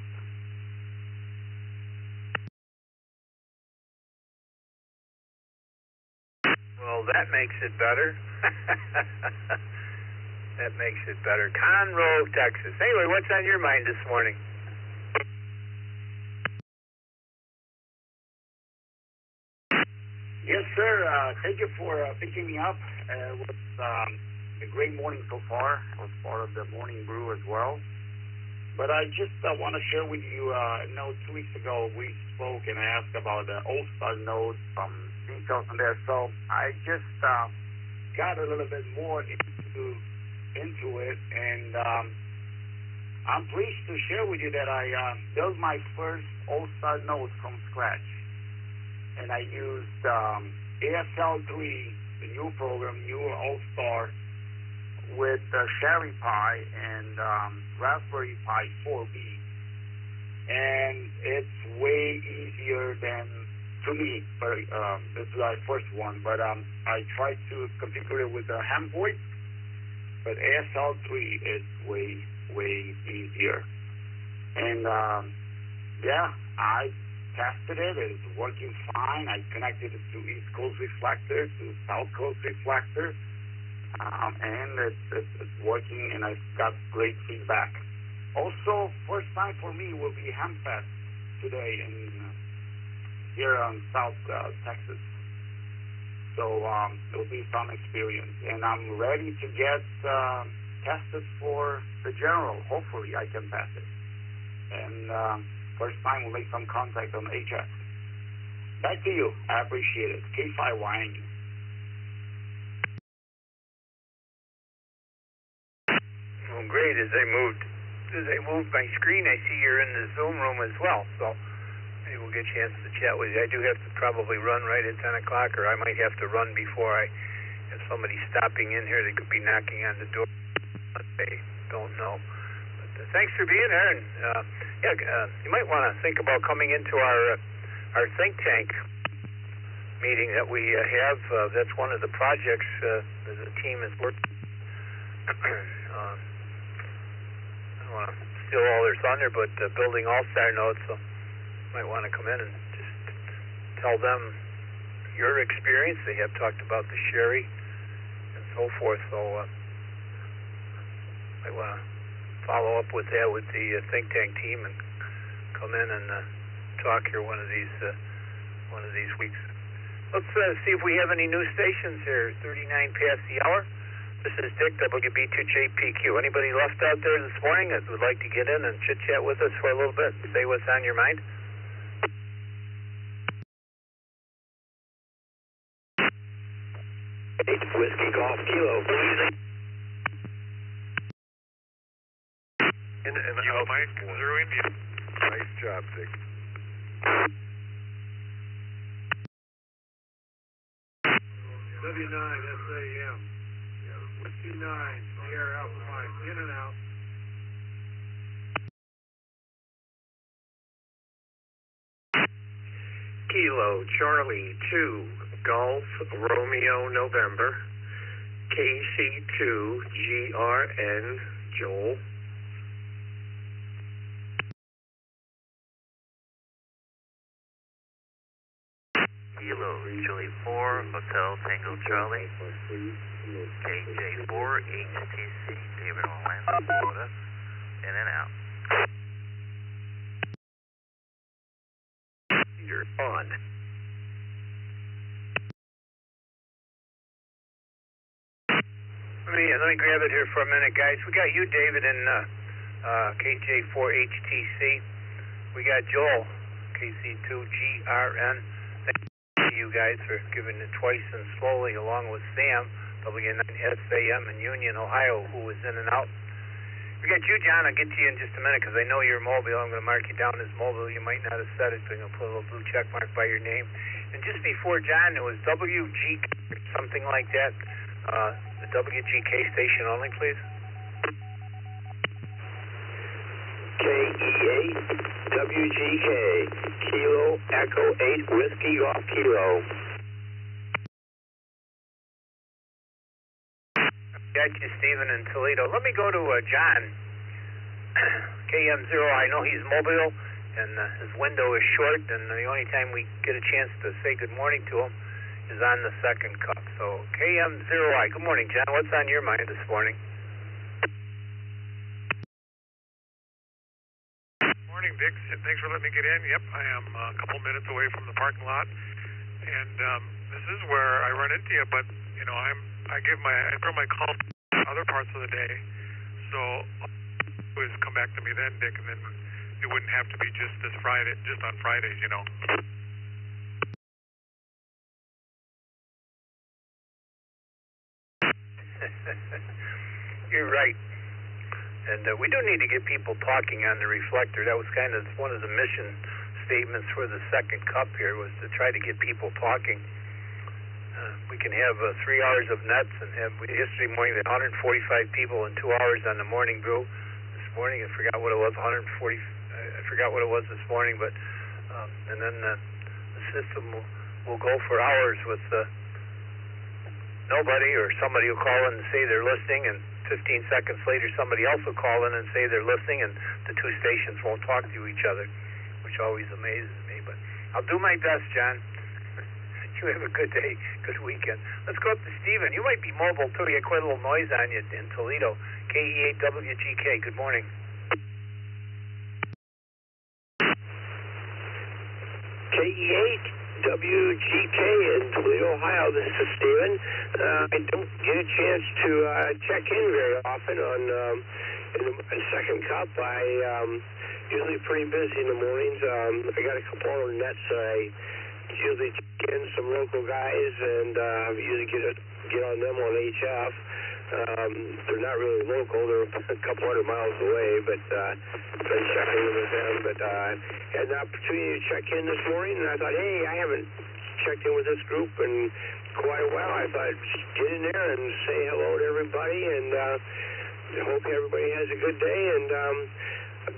Well, that makes it better. That makes it better. Conroe, Texas. Anyway, what's on your mind this morning? Yes, sir. Thank you for picking me up. It was a great morning so far. I was part of the morning brew as well. But I just want to share with you, 2 weeks ago we spoke and I asked about the All-Star node, some details on there. So I just got a little bit more into it, and I'm pleased to share with you that I built my first All-Star node from scratch. And I used ASL3, the new program, new All-Star, with Cherry Pi and Raspberry Pi 4B. And it's way easier than, to me, this is our first one, but I tried to configure it with the Hemvoid, but ASL3 is way easier. And I tested it. It's working fine. I connected it to East Coast reflector, to South Coast reflector, and it's working, and I got great feedback. Also, first time for me will be Hempfest today here in South Texas. So it will be some experience, and I'm ready to get tested for the general. Hopefully, I can pass it. And first time we'll make some contact on HX. Back to you. I appreciate it. K5YNU. Well, great. As I moved my screen, I see you're in the Zoom room as well. So maybe we'll get a chance to chat with you. I do have to probably run right at 10 o'clock, or I might have to run before I have somebody stopping in here. They could be knocking on the door. But they don't know. Thanks for being here, and you might want to think about coming into our think tank meeting that we have. That's one of the projects that the team is working. I don't want to steal all their thunder, but building All-Star nodes, so you might want to come in and just tell them your experience. They have talked about the Sherry and so forth, so I want to follow up with that with the think tank team and come in and talk here one of these weeks. Let's see if we have any new stations here. 39 past the hour. This is Dick, WB2JPQ. Anybody left out there this morning that would like to get in and chit chat with us for a little bit and say what's on your mind? Whiskey Golf Kilo, please. In and Kilo out. Mike, Zero India. Nice job, Dick. W9 SAM. Whiskey 9, Sierra Alpha Mike, in and out. Kilo Charlie 2 Golf Romeo November KC2 GRN Joel. Kilo Julie 4 Hotel Tango Charlie KJ4 HTC David Orlando Florida in and out. You're on. Let me grab it here for a minute, guys. We got you, David, in KJ4HTC. We got Joel, KC2GRN. Thank you guys for giving it twice and slowly, along with Sam, W9SAM in Union, Ohio, who was in and out. We got you, John. I'll get to you in just a minute because I know you're mobile. I'm going to mark you down as mobile. You might not have said it, so I'm going to put a little blue check mark by your name. And just before John, it was WGK, something like that. The WGK station only, please. KE8 WGK Kilo Echo 8 Whiskey Golf Kilo. Got you, Stephen, in Toledo. Let me go to John. KM0, I know he's mobile, and his window is short, and the only time we get a chance to say good morning to him is on the second cup. So, KM0I, good morning, John. What's on your mind this morning? Morning, Dick. Thanks for letting me get in. Yep, I am a couple minutes away from the parking lot, and this is where I run into you, but, you know, I throw my call other parts of the day, so always come back to me then, Dick, and then it wouldn't have to be just this Friday, just on Fridays, you know. You're right. And we do need to get people talking on the reflector. That was kind of one of the mission statements for the second cup here, was to try to get people talking. We can have 3 hours of nets, and yesterday morning we had 145 people in 2 hours on the morning brew. This morning I forgot what it was, 140. I forgot what it was this morning, but and then the system will go for hours with nobody, or somebody will call in and say they're listening, and 15 seconds later somebody else will call in and say they're listening, and the two stations won't talk to each other, which always amazes me. But I'll do my best, John. You have a good day, good weekend. Let's go up to Stephen. You might be mobile too. You had quite a little noise on you in Toledo. KE8WGK, good morning. KE8 WGK in Toledo, Ohio. This is Stephen. I don't get a chance to check in very often on in the second cup. I usually pretty busy in the mornings. I got a couple of nets I usually check in, some local guys, and usually get on them on HF. They're not really local, they're a couple hundred miles away, but been checking in with them. But had an opportunity to check in this morning, and I thought, hey, I haven't checked in with this group in quite a while. I thought I'd just get in there and say hello to everybody, and hope everybody has a good day. And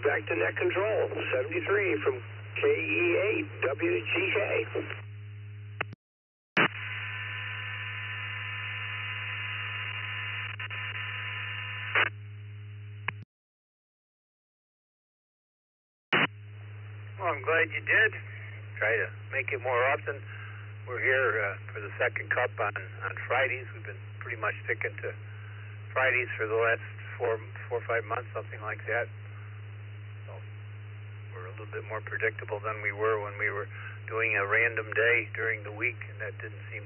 back to net control, 73 from KE8 WGK. Well, I'm glad you did. Try to make it more often. We're here for the second cup on Fridays. We've been pretty much sticking to Fridays for the last four or 5 months, something like that. So we're a little bit more predictable than we were when we were doing a random day during the week, and that didn't seem.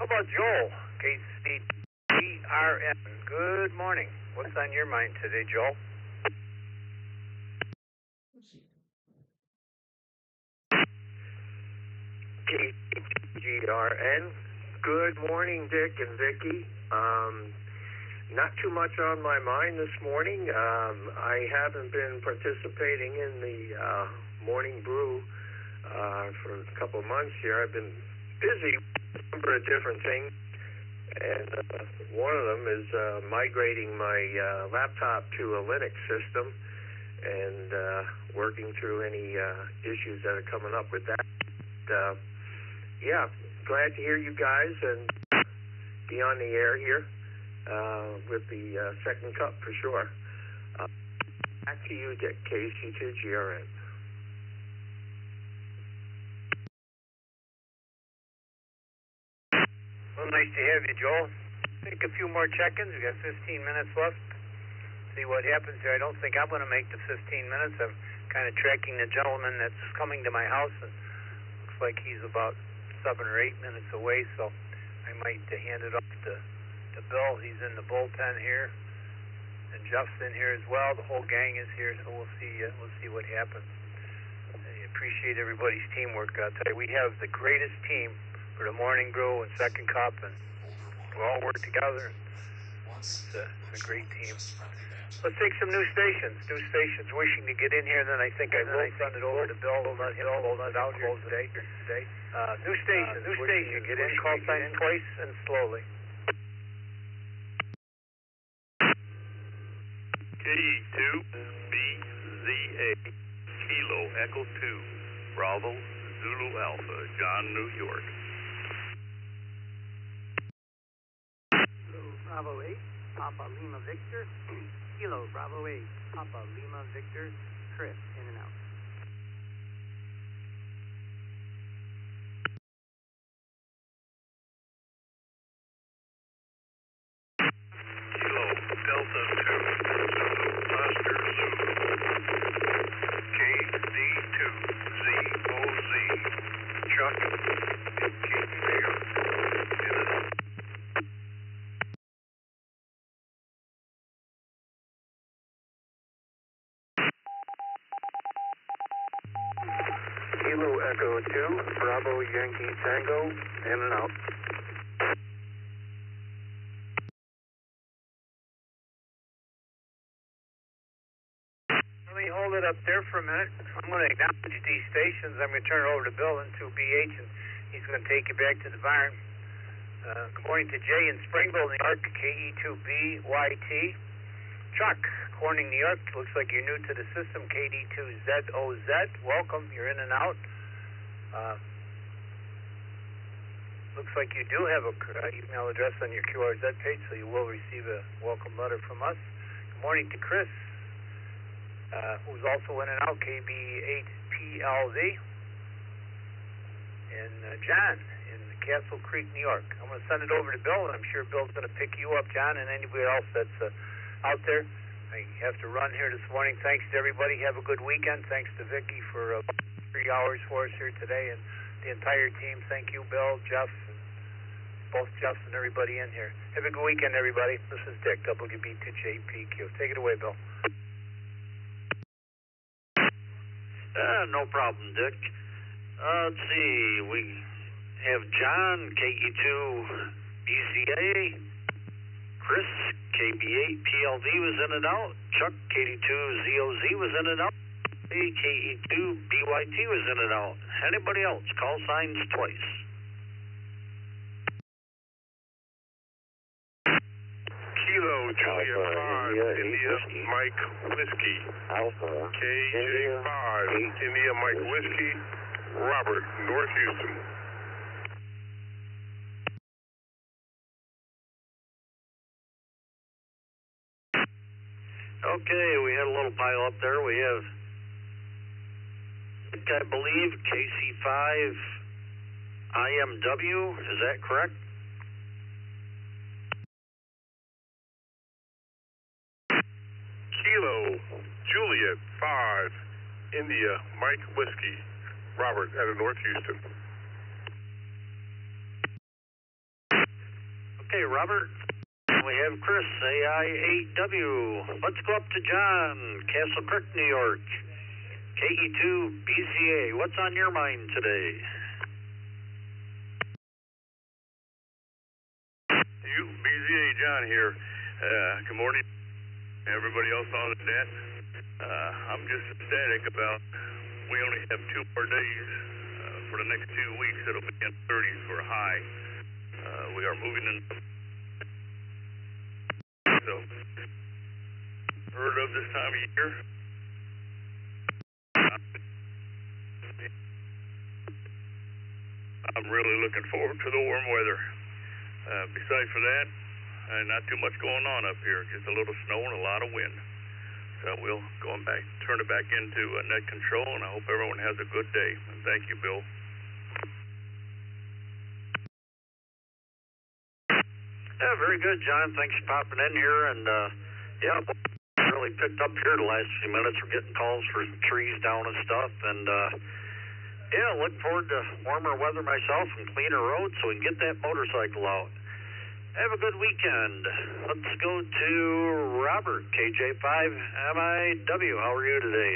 How about Joel? KCTRN. Good morning. What's on your mind today, Joel? KGRN. Good morning, Dick and Vicky. Not too much on my mind this morning. I haven't been participating in the morning brew for a couple of months here. I've been busy with a number of different things, and one of them is migrating my laptop to a Linux system and working through any issues that are coming up with that. Yeah, glad to hear you guys and be on the air here with the second cup for sure. Back to you, Dick, KC2GRN. Well, nice to have you, Joel. Take a few more check-ins. We got 15 minutes left. See what happens here. I don't think I'm going to make the 15 minutes. I'm kind of tracking the gentleman that's coming to my house, and looks like he's about 7 or 8 minutes away, so I might hand it off to Bill. He's in the bullpen here, and Jeff's in here as well. The whole gang is here, so we'll see what happens. I appreciate everybody's teamwork. I'll tell you, we have the greatest team for the morning brew and second cup, and we all work together. It's a great team. Let's take some new stations. New stations wishing to get in here, then I think I will send it over to Bill. We'll let him hold it out here today. New station. Get in, call sign twice and slowly. KE2BZA, Kilo Echo 2, Bravo, Zulu Alpha, John, New York. Bravo 8, Papa Lima Victor, Kilo Bravo 8, Papa Lima Victor, Chris, in and out. Kilo Delta 2, Zulu Oscar Zulu, KD2ZOZ, Chuck, Keith Mayor, Kilo Echo 2, Bravo Yankee Tango, in and out. Let me hold it up there for a minute. I'm going to acknowledge these stations. I'm going to turn it over to Bill in 2BH, and he's going to take you back to the barn. Good morning to Jay in Springville, New York, KE2BYT. Chuck, Corning, New York. Looks like you're new to the system, KD2ZOZ. Welcome. You're in and out. Looks like you do have a email address on your QRZ page, so you will receive a welcome letter from us. Good morning to Chris, who's also in and out, KB8PLV. And John in Castle Creek, New York. I'm going to send it over to Bill, and I'm sure Bill's going to pick you up, John, and anybody else that's out there. I have to run here this morning. Thanks to everybody. Have a good weekend. Thanks to Vicki for 3 hours for us here today, and the entire team. Thank you, Bill, Jeff, and both Jeffs and everybody in here. Have a good weekend, everybody. This is Dick, WB2JPQ. Take it away, Bill. No problem, Dick. Let's see. We have John, KE2BZA. Chris, KB8PLV was in and out. Chuck, KD2ZOZ was in and out. KE2BYT was in and out. Anybody else? Call signs twice. Kilo Julia 5, India Mike Whiskey. Alpha. KJ5, India Mike Whiskey. Robert, North Houston. Okay, we had a little pile up there. We have, I believe, KC5 IMW. Is that correct? Kilo Juliet 5, India Mike Whiskey. Robert out of North Houston. Okay, Robert. We have Chris, AI8W. Let's go up to John, Castle Creek, New York. KE2BZA. What's on your mind today? BZA John here. Good morning, everybody else on the net. I'm just ecstatic about we only have 2 more days for the next 2 weeks. It'll be in 30s for a high. We are moving in. So, heard of this time of year. I'm really looking forward to the warm weather. Besides for that, not too much going on up here. Just a little snow and a lot of wind. So we'll turn it back into net control, and I hope everyone has a good day. And thank you, Bill. Yeah, very good, John. Thanks for popping in here. And yeah, really picked up here the last few minutes. We're getting calls for trees down and stuff. And yeah, looking forward to warmer weather myself and cleaner roads so we can get that motorcycle out. Have a good weekend. Let's go to Robert, KJ5MIW. How are you today?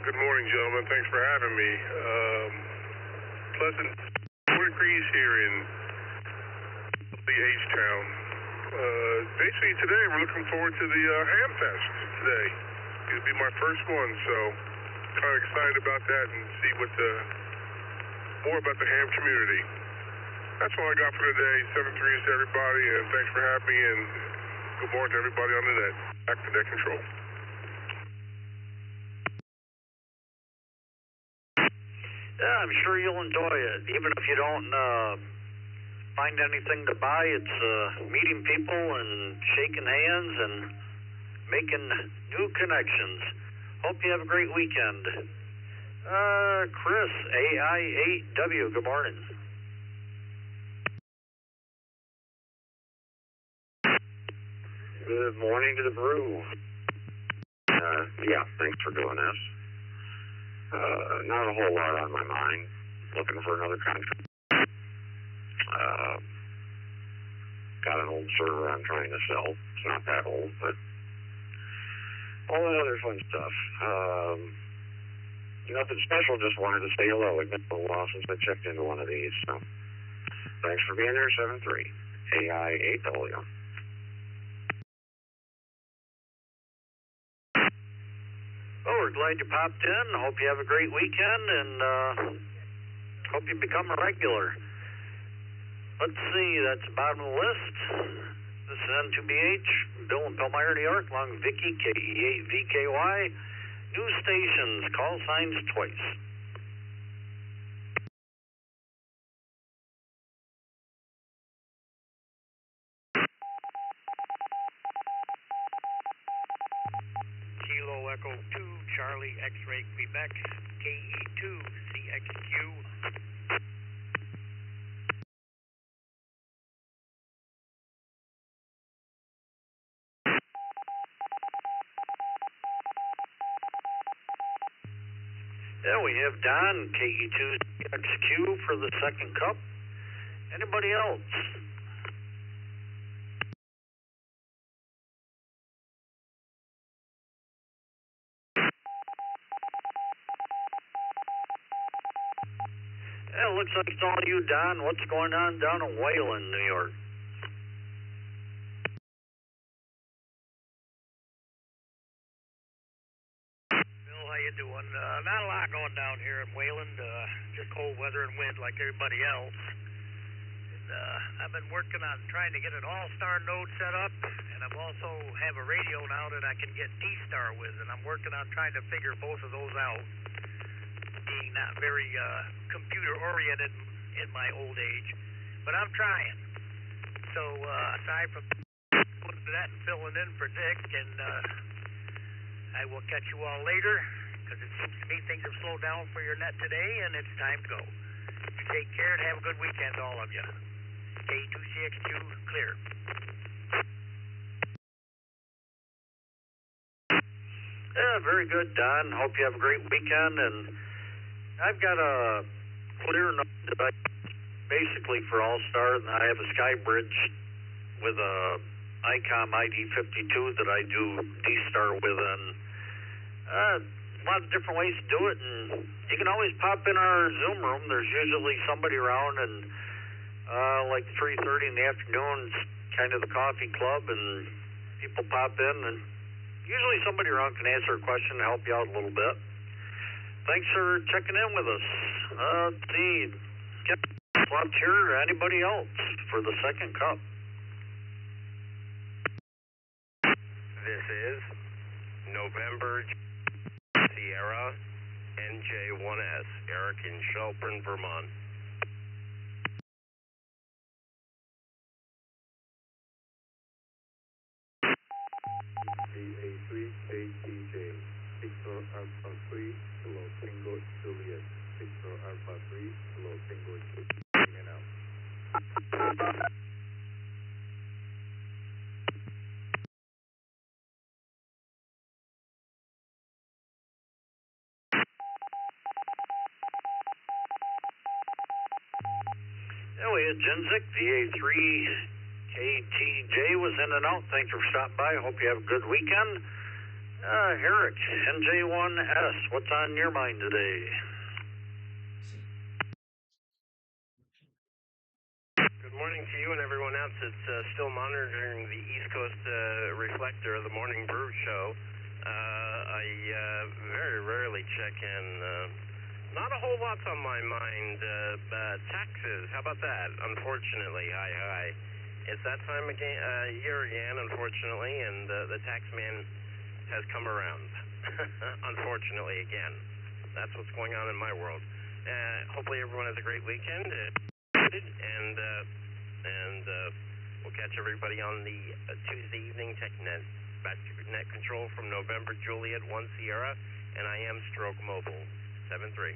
Good morning, gentlemen. Thanks for having me. Pleasant 4 degrees here in the H-Town. Basically, today we're looking forward to the Ham Fest today. It'll be my first one, so kind of excited about that and see what more about the ham community. That's all I got for today. 7-3 is to everybody, and thanks for having me, and good morning to everybody on the net. Back to net control. Yeah, I'm sure you'll enjoy it. Even if you don't find anything to buy, it's meeting people and shaking hands and making new connections. Hope you have a great weekend. Chris, AI8W, good morning. Good morning to the brew. Yeah, thanks for doing this. Not a whole lot on my mind. Looking for another contract. Got an old server I'm trying to sell. It's not that old, but all that other fun stuff. Nothing special, just wanted to say hello. It's been a while since I checked into one of these, so thanks for being there, 7-3. AI8W. Well, we're glad you popped in. Hope you have a great weekend, and hope you become a regular. Let's see, that's the bottom of the list. This is N2BH, Bill in Palmyra, New York, along with Vicky, KE8VKY. New stations, call signs twice. Kilo Echo 2, Charlie X-Ray Quebec, KE2 CXQ. Yeah, we have Don, KE2XQ for the second cup. Anybody else? Yeah, looks like it's all you, Don. What's going on down in Wayland, New York? How you doing? Not a lot going down here in Wayland. Just cold weather and wind like everybody else. And, I've been working on trying to get an all-star node set up, and I've also have a radio now that I can get D-Star with, and I'm working on trying to figure both of those out. Being not very computer-oriented in my old age, but I'm trying. So aside from going to that and filling in for Dick, and I will catch you all later, because it seems to me things have slowed down for your net today, and it's time to go. You take care and have a good weekend, all of you. K2CX2, clear. Yeah, very good, Don. Hope you have a great weekend, and I've got a clear node that I basically for All-Star, and I have a Skybridge with a ICOM ID52 that I do D-Star with, and a lot of different ways to do it, and you can always pop in our Zoom room. There's usually somebody around, and Like 3:30 in the afternoon, it's kind of the coffee club, and people pop in, and usually somebody around can answer a question and help you out a little bit. Thanks for checking in with us. Let's see, get left here or anybody else for the second cup. This is November Sierra NJ1S, Eric in Shelburne, Vermont. DA3KTJ, Victor Alpha 3, Kilo Tango Juliet, Victor Alpha 3, Kilo Tango Juliet, hanging out. Yeah, we had Genzik, VA3KTJ was in and out. Thanks for stopping by. Hope you have a good weekend. Eric, NJ1S, what's on your mind today? Good morning to you and everyone else that's still monitoring the East Coast reflector of the Morning Brew Show. I very rarely check in. Not a whole lot's on my mind. Taxes, how about that? Unfortunately, hi. It's that time again, year again, unfortunately, and the tax man has come around. Unfortunately, again. That's what's going on in my world. Hopefully everyone has a great weekend, and we'll catch everybody on the Tuesday evening TechNet. Back to net control from November Juliet 1 Sierra, and I am Stroke Mobile 73.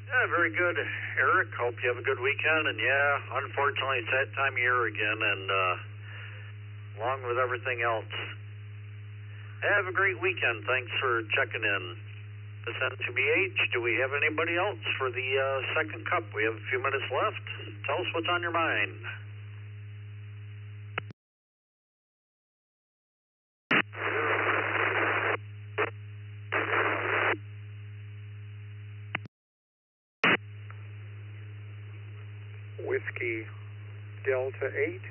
Yeah, very good, Eric. Hope you have a good weekend. And yeah, unfortunately, it's that time of year again, and along with everything else. Have a great weekend. Thanks for checking in. This N2BH, do we have anybody else for the second cup? We have a few minutes left. Tell us what's on your mind. Whiskey Delta 8,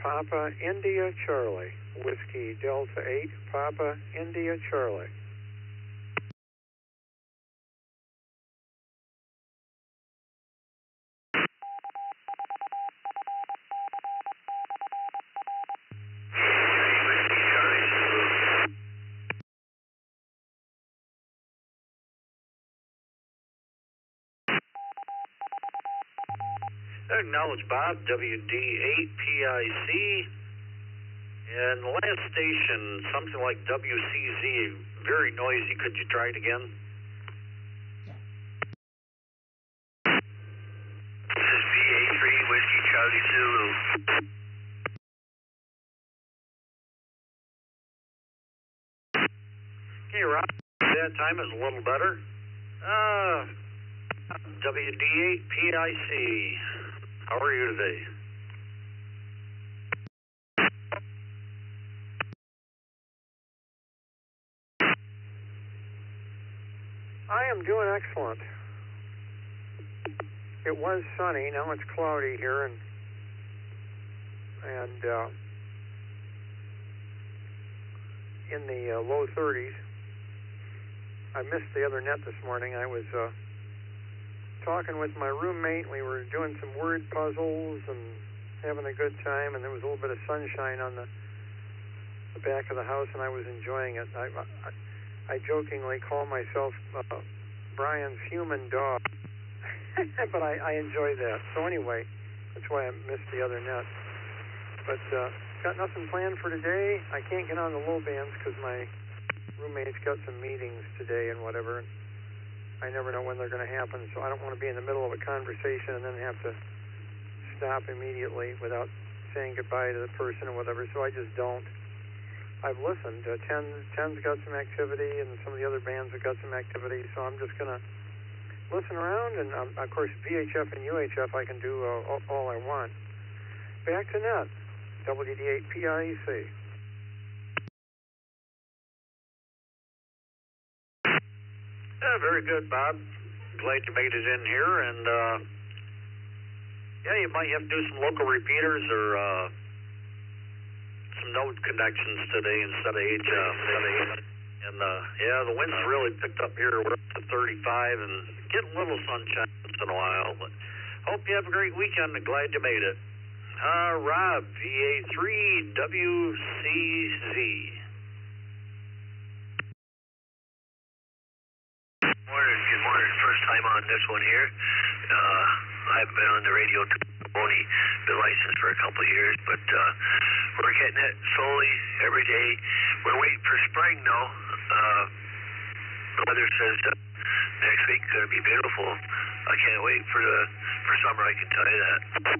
Papa India Charlie. Whiskey Delta 8, Papa India Charlie. Acknowledge Bob, WD8PIC, and the last station, something like WCZ, very noisy. Could you try it again? This is VA3 Whiskey Charlie Zulu. Okay, Rob, that time is a little better. WD8PIC. How are you today? I am doing excellent. It was sunny, now it's cloudy here, and in the low 30s. I missed the other net this morning. I was talking with my roommate. We were doing some word puzzles and having a good time, and there was a little bit of sunshine on the back of the house, and I was enjoying it. I jokingly call myself Brian's human dog, but I enjoy that. So anyway, that's why I missed the other net. But got nothing planned for today. I can't get on the low bands because my roommate's got some meetings today and whatever. I never know when they're going to happen, so I don't want to be in the middle of a conversation and then have to stop immediately without saying goodbye to the person or whatever, so I just don't. I've listened. Ten's got some activity, and some of the other bands have got some activity, so I'm just going to listen around, and of course VHF and UHF I can do all I want. Back to net, WD8PIEC. Yeah, very good, Bob. glad you made it in here, and yeah, you might have to do some local repeaters or some node connections today instead of HF. And yeah, the winds really picked up here. We're up to 35 and getting a little sunshine once in a while. But hope you have a great weekend and glad you made it. Rob, VA3WCZ. Good morning. First time on this one here. I've been on the radio, only been licensed for a couple of years, but we're getting it slowly every day. We're waiting for spring though. The weather says next week is going to be beautiful. I can't wait for summer, I can tell you that.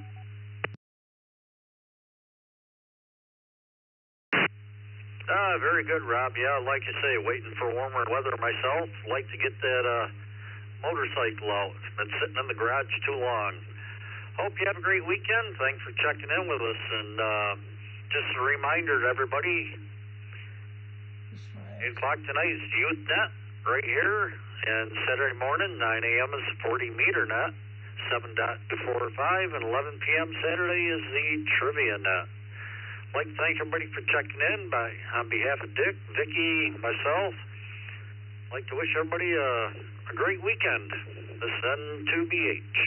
Very good, Rob. Yeah, like you say, waiting for warmer weather myself. Like to get that motorcycle out. Been sitting in the garage too long. Hope you have a great weekend. Thanks for checking in with us. And just a reminder to everybody, 8 o'clock tonight is Youth Net right here. And Saturday morning, 9 a.m. is 40 meter net. 7.45 and 11 p.m. Saturday is the Trivia Net. I'd like to thank everybody for checking in on behalf of Dick, Vicki, myself. I'd like to wish everybody a great weekend. This is N2BH.